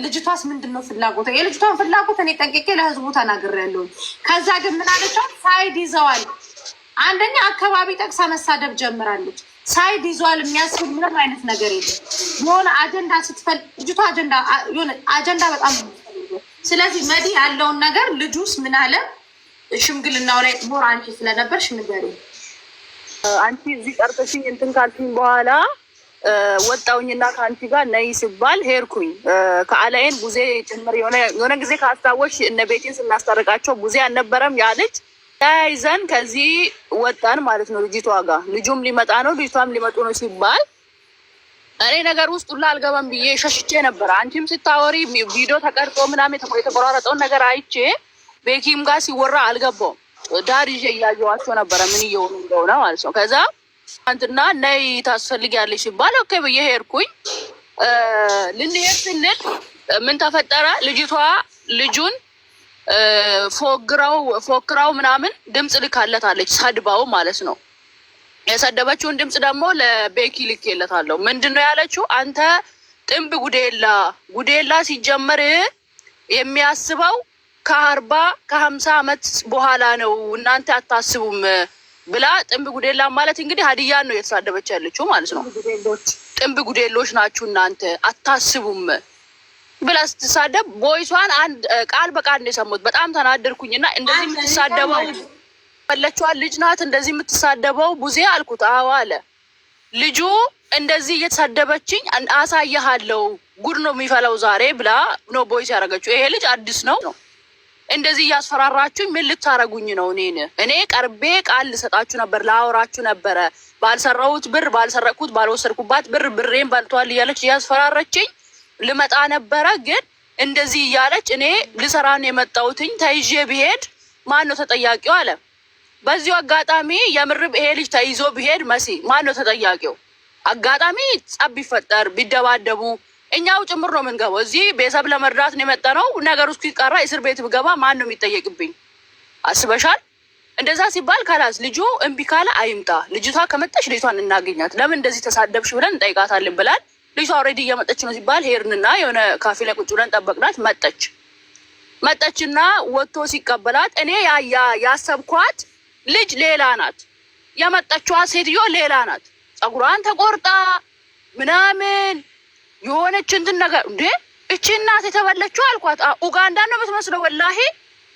ልጅቷስ ምንድን ነው ፍላጎቷ? የልጅቷን ፍላጎት እኔ ጠንቅቄ ለህዝቡ ተናግሬያለሁ። ከዛ ግን ምን አለቻት? ሳይድ ይዘዋል። አንደኛ አካባቢ ጠቅሳ መሳደብ ጀምራለች። ሳይድ ይዘዋል የሚያስብል ምንም አይነት ነገር የለም። የሆነ አጀንዳ ስትፈልግ ልጅቷ አጀንዳ በጣም ስለዚህ መዲ ያለውን ነገር ልጁስ ምን አለ? ሽምግልናው ላይ ሞር አንቺ ስለነበርሽ ንገሪኝ። አንቺ እዚህ ቀርተሽኝ እንትን ካልሽኝ በኋላ ወጣውኝና ከአንቺ ጋር ነይ ሲባል ሄድኩኝ። ከአላይን ቡዜ ጭምር የሆነ ጊዜ ካስታወሽ እነ ቤቴን ስናስታርቃቸው ቡዜ አልነበረም ያለች ተያይዘን ከዚህ ወጣን ማለት ነው ልጅቷ ጋር። ልጁም ሊመጣ ነው ልጅቷም ሊመጡ ነው ሲባል እኔ ነገር ውስጥ ሁላ አልገባም ብዬ ሸሽቼ ነበር። አንቺም ስታወሪ ቪዲዮ ተቀርጦ ምናምን የተቆራረጠውን ነገር አይቼ ቤኪም ጋር ሲወራ አልገባውም። ዳር ይዤ እያየኋቸው ነበረ ምን እየሆኑ እንደሆነ ማለት ነው። ከዛ አንትና ነይ ታስፈልጊያለሽ ሲባል ኦኬ ብዬ ሄድኩኝ። ልንሄድ ስንል ምን ተፈጠረ? ልጅቷ ልጁን ፎክራው ምናምን ድምፅ ልካለታለች፣ ሰድባው ማለት ነው። የሰደበችውን ድምፅ ደግሞ ለቤኪ ልኬለታለሁ። ምንድን ነው ያለችው? አንተ ጥንብ ጉዴላ ሲጀመር የሚያስበው ከ40-50 ዓመት በኋላ ነው፣ እናንተ አታስቡም ብላ ጥንብ ጉዴላ ማለት እንግዲህ ሀዲያን ነው የተሳደበች ያለችው ማለት ነው። ጥንብ ጉዴሎች ናችሁ እናንተ አታስቡም ብላ ስትሳደብ ቦይሷን አንድ ቃል በቃል ነው የሰሙት። በጣም ተናደርኩኝና እንደዚህ የምትሳደበው ፈለችዋል ልጅ ናት እንደዚህ የምትሳደበው ቡዜ አልኩት። አዎ አለ። ልጁ እንደዚህ እየተሳደበችኝ አሳያለሁ ጉድ ነው የሚፈላው ዛሬ ብላ ነው ቦይስ ያደረገችው። ይሄ ልጅ አዲስ ነው እንደዚህ እያስፈራራችሁኝ ምን ልታረጉኝ ነው? እኔ ቀርቤ ቃል ልሰጣችሁ ነበር፣ ላወራችሁ ነበረ። ባልሰራሁት ብር ባልሰረኩት ባልወሰድኩባት ብሬን በልቷል እያለች እያስፈራረችኝ ልመጣ ነበረ። ግን እንደዚህ እያለች እኔ ልሰራን የመጣሁትኝ ተይዤ ብሄድ ማን ነው ተጠያቂው አለ። በዚሁ አጋጣሚ የምርብ ይሄ ልጅ ተይዞ ብሄድ መሲ ማን ነው ተጠያቂው? አጋጣሚ ጸብ ቢፈጠር ቢደባደቡ እኛው ጭምር ነው የምንገባው። እዚህ ቤተሰብ ለመርዳት ነው የመጣነው። ነገር ውስጥ ይቀራ እስር ቤት ብገባ ማን ነው የሚጠየቅብኝ? አስበሻል? እንደዛ ሲባል ካላስ ልጁ እምቢ ካለ አይምጣ። ልጅቷ ከመጣች ልጅቷን እናገኛት። ለምን እንደዚህ ተሳደብሽ ብለን እንጠይቃታለን ብላል። ልጅቷ ኦልሬዲ እየመጣች ነው ሲባል ሄድንና የሆነ ካፌ ላይ ቁጭ ብለን ጠበቅናት። መጣችና ወጥቶ ሲቀበላት እኔ ያሰብኳት ልጅ ሌላ ናት፣ የመጣችዋ ሴትዮ ሌላ ናት። ጸጉሯን ተቆርጣ ምናምን የሆነች እንትን ነገር እንዴ እቺ እናት የተበለችው አልኳት። ኡጋንዳ ነው የምትመስለው ወላሂ።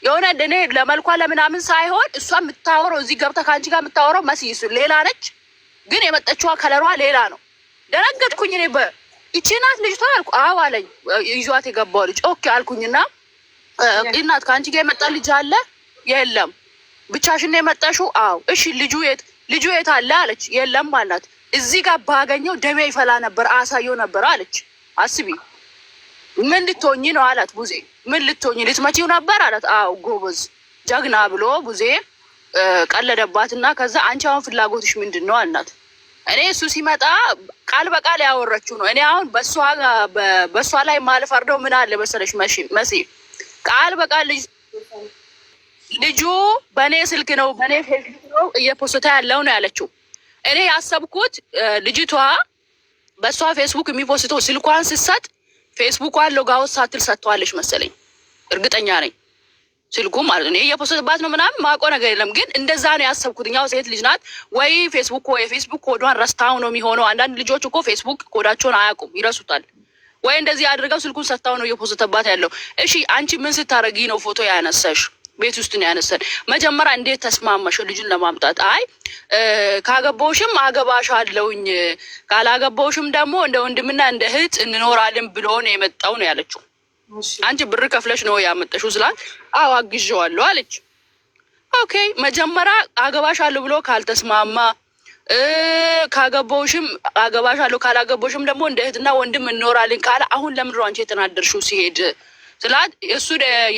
የሆነ እኔ ለመልኳ ለምናምን ሳይሆን እሷ የምታወራው እዚህ ገብታ ከአንቺ ጋር የምታወራው መስይሱ ሌላ ነች፣ ግን የመጣችዋ ከለሯ ሌላ ነው። ደነገጥኩኝ። እኔ እቺ እናት ልጅቷ አልኩ። አዎ አለኝ ይዟት የገባው ልጅ። ኦኬ አልኩኝና እናት ከአንቺ ጋር የመጣ ልጅ አለ? የለም። ብቻሽን ነው የመጣሽው? አዎ። እሺ ልጁ የት አለ አለች። የለም አላት። እዚህ ጋር ባገኘው ደሜ ይፈላ ነበር አሳየው ነበር አለች። አስቢ። ምን ልትሆኚ ነው አላት ቡዜ። ምን ልትሆኚ ልትመጪው ነበር አላት። አዎ ጎበዝ ጀግና ብሎ ቡዜ ቀለደባትና ከዛ አንቺ አሁን ፍላጎትሽ ምንድን ነው አልናት። እኔ እሱ ሲመጣ ቃል በቃል ያወረችው ነው። እኔ አሁን በሷ ላይ ማልፈርደው ምን አለ መሰለሽ መሲ፣ ቃል በቃል ልጁ በእኔ ስልክ ነው በእኔ ፌስቡክ ነው እየፖስታ ያለው ነው ያለችው። እኔ ያሰብኩት ልጅቷ በሷ ፌስቡክ የሚፖስተው ስልኳን ስትሰጥ ፌስቡኳን ሎጋውት ሳትል ሰጥቷለች መሰለኝ፣ እርግጠኛ ነኝ። ስልኩ ማለት ነው እየፖስተባት ነው ምናምን ማቆ ነገር የለም። ግን እንደዛ ነው ያሰብኩት። ያው ሴት ልጅ ናት ወይ የፌስቡክ ኮዷን ረስታው ነው የሚሆነው። አንዳንድ ልጆች እኮ ፌስቡክ ኮዳቸውን አያውቁም ይረሱታል። ወይ እንደዚህ አድርገው ስልኩን ሰጥታው ነው እየፖስተባት ያለው። እሺ አንቺ ምን ስታረጊ ነው ፎቶ ያነሳሽ? ቤት ውስጥ ነው ያነሳን። መጀመሪያ እንዴት ተስማማሽ ልጁን ለማምጣት? አይ ካገባውሽም አገባሻለሁኝ ካላገባውሽም ደግሞ እንደ ወንድምና እንደ እህት እንኖራለን ብሎ ነው የመጣው ነው ያለችው። አንቺ ብር ከፍለሽ ነው ያመጣሽው ስላት አዎ አግዤዋለሁ አለች። ኦኬ መጀመሪያ አገባሻለሁ ብሎ ካልተስማማ ካገባውሽም አገባሻለሁ ካላገባውሽም ደግሞ እንደ እህትና ወንድም እንኖራለን ካለ አሁን ለምንድን ነው አንቺ የተናደርሽው ሲሄድ ስላት እሱ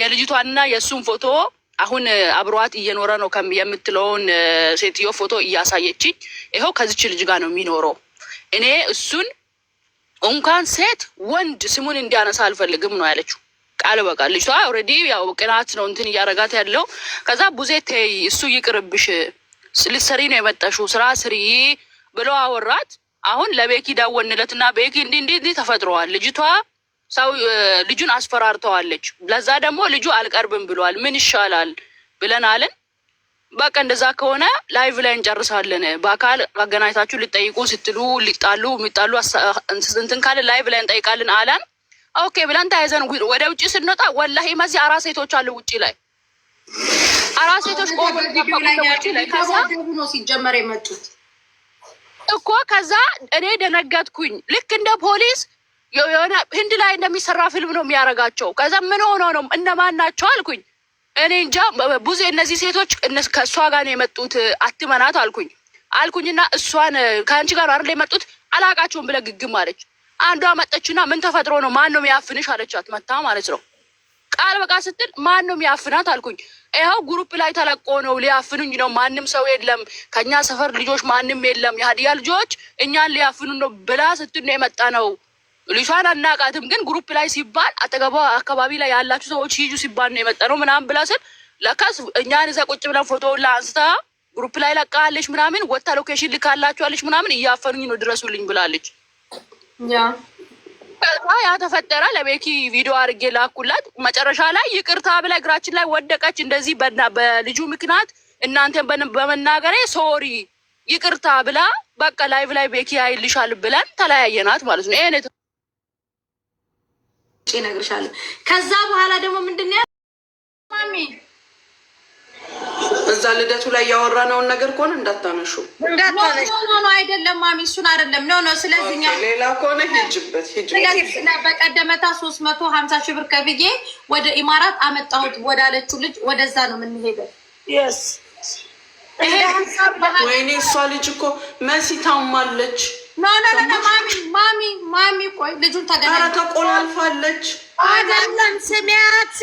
የልጅቷንና የእሱን ፎቶ አሁን አብሯት እየኖረ ነው የምትለውን ሴትዮ ፎቶ እያሳየችኝ ይኸው ከዚች ልጅ ጋር ነው የሚኖረው። እኔ እሱን እንኳን ሴት ወንድ ስሙን እንዲያነሳ አልፈልግም ነው ያለችው ቃል በቃል። ልጅቷ ኦልሬዲ ያው ቅናት ነው እንትን እያረጋት ያለው። ከዛ ቡዜ ተይ እሱ ይቅርብሽ፣ ልትሰሪ ነው የመጣሽው ስራ ስሪ ብሎ አወራት። አሁን ለቤኪ ደወልንለትና ቤኪ እንዲህ ተፈጥሯል ልጅቷ ሰው ልጁን አስፈራርተዋለች። ለዛ ደግሞ ልጁ አልቀርብም ብሏል። ምን ይሻላል ብለን አለን። በቃ እንደዛ ከሆነ ላይቭ ላይ እንጨርሳለን። በአካል አገናኝታችሁ ልጠይቁ ስትሉ የሚጣሉ እንትን ካለ ላይቭ ላይ እንጠይቃለን አላን። ኦኬ ብለን ተያይዘን ወደ ውጭ ስንወጣ ወላሂ መሲ 4 ሴቶች አሉ ውጭ ላይ 4 ሴቶች ቆሞ ውጭ ላይ ከዛ ነው ሲጀመር የመጡት እኮ። ከዛ እኔ ደነገጥኩኝ። ልክ እንደ ፖሊስ የሆነ ህንድ ላይ እንደሚሰራ ፊልም ነው የሚያደርጋቸው። ከዛ ምን ሆኖ ነው እነማን ናቸው አልኩኝ። እኔ እንጃ ብዙ እነዚህ ሴቶች ከእሷ ጋር ነው የመጡት አትመናት አልኩኝና እሷን ከአንቺ ጋር አይደል የመጡት አላቃቸውም ብለህ ግግም አለች። አንዷ መጠችና ምን ተፈጥሮ ነው ማን ነው የሚያፍንሽ አለቻት። መታ ማለት ነው ቃል በቃ ስትል ማን ነው የሚያፍናት አልኩኝ። ይኸው ግሩፕ ላይ ተለቆ ነው ሊያፍኑኝ ነው፣ ማንም ሰው የለም ከኛ ሰፈር ልጆች ማንም የለም፣ የሀዲያ ልጆች እኛን ሊያፍኑ ነው ብላ ስትል ነው የመጣ ነው። ልጇን አናቃትም፣ ግን ግሩፕ ላይ ሲባል አጠገቧ አካባቢ ላይ ያላችሁ ሰዎች ሂጁ ሲባል ነው የመጣ ነው ምናምን ብላ ስል ለካስ እኛን እዛ ቁጭ ብለን ፎቶ ላ አንስታ ግሩፕ ላይ ለቃለች ምናምን ወታ ሎኬሽን ልካላችኋለች ምናምን እያፈኑኝ ነው ድረሱልኝ ብላለች። ያ ተፈጠረ። ለቤኪ ቪዲዮ አድርጌ ላኩላት። መጨረሻ ላይ ይቅርታ ብላ እግራችን ላይ ወደቀች። እንደዚህ በልጁ ምክንያት እናንተን በመናገሬ ሶሪ ይቅርታ ብላ በቃ ላይቭ ላይ ቤኪ አይልሻል ብለን ተለያየናት ማለት ነው። ይሄን እነግርሻለሁ። ከዛ በኋላ ደግሞ ምንድን ነው ማሚ እዛ ልደቱ ላይ ያወራነውን ነገር ከሆነ እንዳታነሹ ኖ አይደለም ማሚ፣ እሱን አይደለም ኖ። ስለዚህኛ ሌላ ከሆነ ሂጅበት። በቀደመታ 350 ሺህ ብር ከፍዬ ወደ ኢማራት አመጣሁት ወዳለችው ልጅ ወደዛ ነው የምንሄደው። ወይኔ እሷ ልጅ እኮ መሲ ታማለች። ኖ ማሚ ቆይ ልጁን ተቆላልፋለች። አይደለም ስሚያት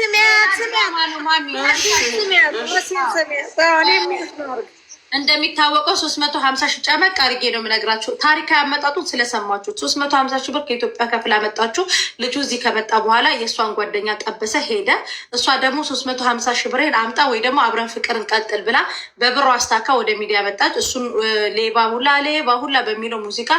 እንደሚታወቀው 350 ሺህ ጨመቅ አድርጌ ነው የምነግራችሁ። ታሪካዊ አመጣጡን ስለሰማችሁት 350 ሺህ ብር ከኢትዮጵያ ከፍላ አመጣችሁ። ልጁ እዚህ ከመጣ በኋላ የእሷን ጓደኛ ጠበሰ ሄደ። እሷ ደግሞ 350 ሺህ ብሬን አምጣ ወይ ደግሞ አብረን ፍቅር እንቀጥል ብላ በብሮ አስታካ ወደ ሚዲያ መጣች። እሱን ሌባ ሁላ በሚለው ሙዚቃ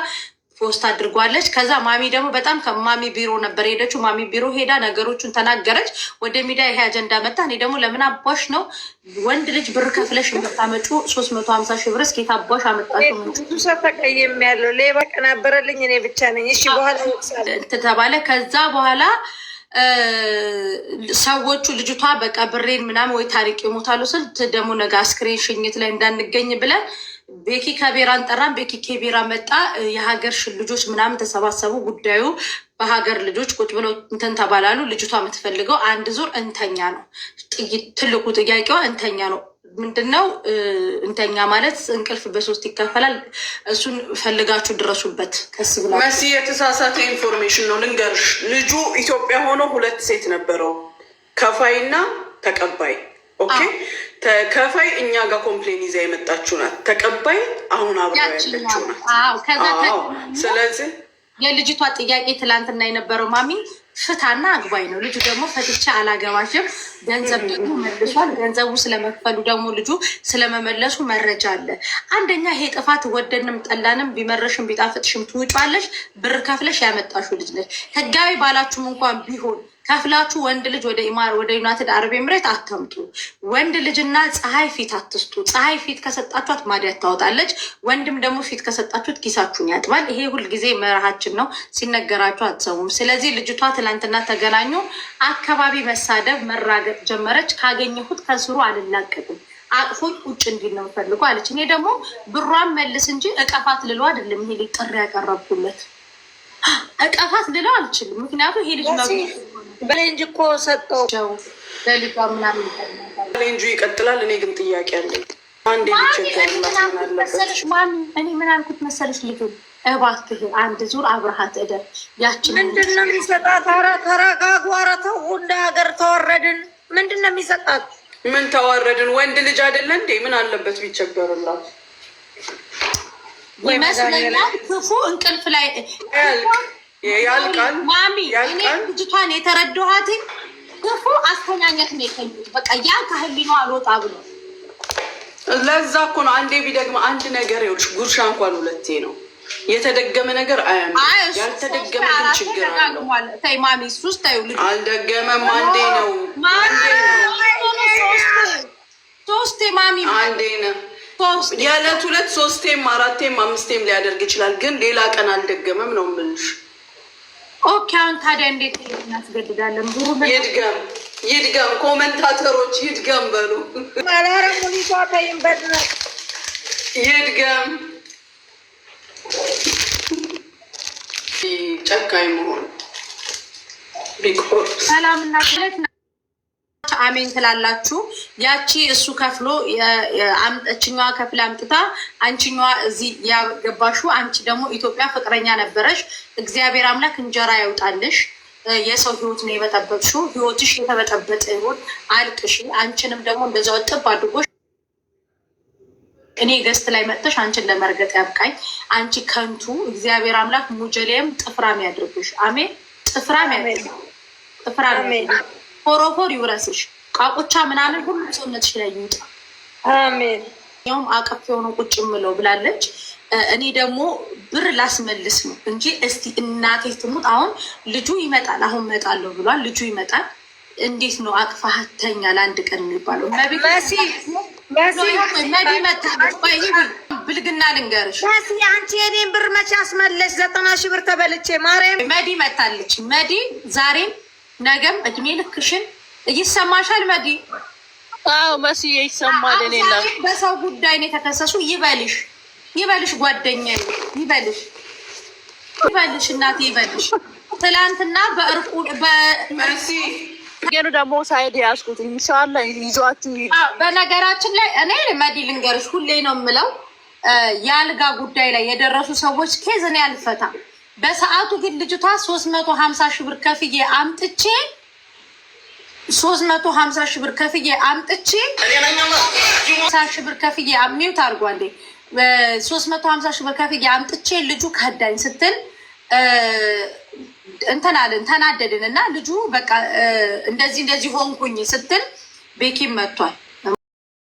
ፖስት አድርጓለች። ከዛ ማሚ ደግሞ በጣም ከማሚ ቢሮ ነበር ሄደችው። ማሚ ቢሮ ሄዳ ነገሮቹን ተናገረች። ወደ ሚዲያ ይሄ አጀንዳ መጣ። እኔ ደግሞ ለምን አባሽ ነው ወንድ ልጅ ብር ከፍለሽ የምታመጩ 350 ሺህ ብር እስኪ ታባሽ አመጣችሁ? ብዙ ሰው ተቀየም ያለው ሌባ ቀናበረልኝ እኔ ብቻ ነኝ። እሺ በኋላ ተባለ። ከዛ በኋላ ሰዎቹ ልጅቷ በቃ ብሬን ምናምን ወይ ታሪክ ይሞታሉ ስል ደግሞ ነገ አስክሬን ሽኝት ላይ እንዳንገኝ ብለን ቤኪ ከቤራን ጠራን። ቤኪ ከቤራ መጣ። የሀገር ልጆች ምናምን ተሰባሰቡ። ጉዳዩ በሀገር ልጆች ቁጭ ብለው እንትን ተባላሉ። ልጅቷ የምትፈልገው አንድ ዙር እንተኛ ነው። ትልቁ ጥያቄዋ እንተኛ ነው። ምንድነው እንተኛ ማለት? እንቅልፍ በሶስት ይከፈላል። እሱን ፈልጋችሁ ድረሱበት። ከስ ብላ መሲ የተሳሳተ ኢንፎርሜሽን ነው ልንገርሽ። ልጁ ኢትዮጵያ ሆኖ 2 ሴት ነበረው፣ ከፋይና ተቀባይ። ኦኬ ተከፋይ እኛ ጋር ኮምፕሌን ይዛ የመጣችሁ ናት። ተቀባይ አሁን አብራ ያለችው ናት። ስለዚህ የልጅቷ ጥያቄ ትላንትና የነበረው ማሚ ፍታና አግባኝ ነው። ልጁ ደግሞ ፈትቻ አላገባሽም ገንዘብ መልሷል። ገንዘቡ ስለመክፈሉ ደግሞ ልጁ ስለመመለሱ መረጃ አለ። አንደኛ ይሄ ጥፋት ወደንም ጠላንም ቢመረሽም ቢጣፍጥሽም ትውጫለሽ። ብር ከፍለሽ ያመጣሹ ልጅ ነች። ህጋዊ ባላችሁም እንኳን ቢሆን ከፍላችሁ ወንድ ልጅ ወደ ዩናይትድ አረብ ኤምሬት አታምጡ። ወንድ ልጅና ፀሐይ ፊት አትስጡ። ፀሐይ ፊት ከሰጣችኋት ማዲያት ታወጣለች። ወንድም ደግሞ ፊት ከሰጣችሁት ኪሳችሁን ያጥባል። ይሄ ሁልጊዜ መርሃችን ነው። ሲነገራችሁ አትሰሙም። ስለዚህ ልጅቷ ትላንትና ተገናኙ። አካባቢ መሳደብ መራገጥ ጀመረች። ካገኘሁት ከስሩ አልላቀቅም አቅፎኝ ቁጭ እንዲል ነው ፈልጎ አለች። እኔ ደግሞ ብሯን መልስ እንጂ እቀፋት ልሎ አይደለም ይሄ ጥሪ ያቀረብኩለት። እቀፋት ልለው አልችልም። ምክንያቱም ይሄ ልጅ በሌንጅ እኮ ሰጠው ለልጇ ምናምን በሌንጁ ይቀጥላል። እኔ ግን ጥያቄ አለኝ። አንዴ እኔ ምን አልኩት መሰለሽ? ልጁ እባክህ አንድ ዙር አብረሃት እደር። ያችን ምንድን ነው የሚሰጣት? ኧረ ተረጋጉ። ኧረ ተው፣ እንደ ሀገር ተወረድን። ምንድን ነው የሚሰጣት? ምን ተዋረድን? ወንድ ልጅ አይደለ እንዴ? ምን አለበት ቢቸገርላት? ይመስለኛል ክፉ እንቅልፍ ላይ ያልቃል። ማሚ እኔ ልጅቷን የተረዳኋት ክፉ አስተኛኘት ነው የተኙት። በቃ ያ ከህሊኗ አልወጣ ብሎ ለዛ እኮ ነው አንዴ ቢደግማ አንድ ነገር ይኸውልሽ፣ ጉርሻ እንኳን 2 ነው። የተደገመ ነገር አያምንም። ያልተደገመ ግን ችግር አለው። ተይ ማሚ እሱስ ተይው። ልጅ አልደገመም። አንዴ ነው። 3 ማሚ አንዴ ነው። የዕለት 2 3 4 5 ሊያደርግ ይችላል። ግን ሌላ ቀን አልደገመም ነው የምልሽ። ኦኬ አሁን ታዲያ እንዴት እናስገድዳለን? ይድገም። ኮመንታተሮች ይድገም በሉ። ይድገም። ጨካኝ መሆን ቢቆር ሰላምና አሜን ትላላችሁ። ያቺ እሱ ከፍሎ እችኛዋ ከፍላ አምጥታ አንቺኛዋ እዚህ ያገባሹ፣ አንቺ ደግሞ ኢትዮጵያ ፍቅረኛ ነበረሽ። እግዚአብሔር አምላክ እንጀራ ያውጣልሽ። የሰው ህይወት ነው የበጠበጥሽው። ህይወትሽ የተበጠበጠ ይሁን፣ አልቅሽ። አንቺንም ደግሞ እንደዛው ጥብ አድርጎሽ እኔ ገስት ላይ መጥተሽ አንቺን ለመርገጥ ያብቃኝ። አንቺ ከንቱ እግዚአብሔር አምላክ ሙጀሌም ጥፍራም ያድርግሽ። አሜን። ጥፍራም ያድርግሽ። ጥፍራም ፎሮፎር ይውረስሽ። ቃቁቻ ምናምን ሁሉ ሰውነትሽ ላይ ይውጣ። አሜን። ያውም አቀፍ የሆነ ቁጭ ምለው ብላለች። እኔ ደግሞ ብር ላስመልስ ነው እንጂ እስቲ እናቴ ትሙት። አሁን ልጁ ይመጣል፣ አሁን እመጣለሁ ብሏል። ልጁ ይመጣል። እንዴት ነው አቅፋተኛ ለአንድ ቀን የሚባለው? መዲ መታለች። ብልግና ልንገርሽ አንቺ የኔን ብር መቼ አስመለሽ? 90,000 ብር ተበልቼ ማርያም። መዲ መታለች። መዲ ዛሬም ነገም እድሜ ልክሽን ይሰማሻል መዲ? አዎ መስዬ ይሰማል። እኔ በሰው ጉዳይ ነው የተከሰሱ። ይበልሽ ይበልሽ፣ ጓደኛዬ ይበልሽ፣ ይበልሽ፣ እናቴ ይበልሽ። ትላንትና በእርቁ ገኑ ደግሞ ሳይድ ያስኩት ኢንሻአላህ ይዟችሁ። በነገራችን ላይ እኔ መዲ ልንገርሽ፣ ሁሌ ነው የምለው የአልጋ ጉዳይ ላይ የደረሱ ሰዎች ኬዝ እኔ አልፈታም። በሰዓቱ ግን ልጅቷ 350,000 ብር ከፍዬ አምጥቼ 350,000 ብር ከፍዬ አምጥቼ 350,000 ብር ከፍዬ አሚውት አድርጓል። 350,000 ብር ከፍዬ አምጥቼ ልጁ ከዳኝ ስትል እንተናልን ተናደድን እና ልጁ በቃ እንደዚህ ሆንኩኝ ስትል ቤኪም መጥቷል።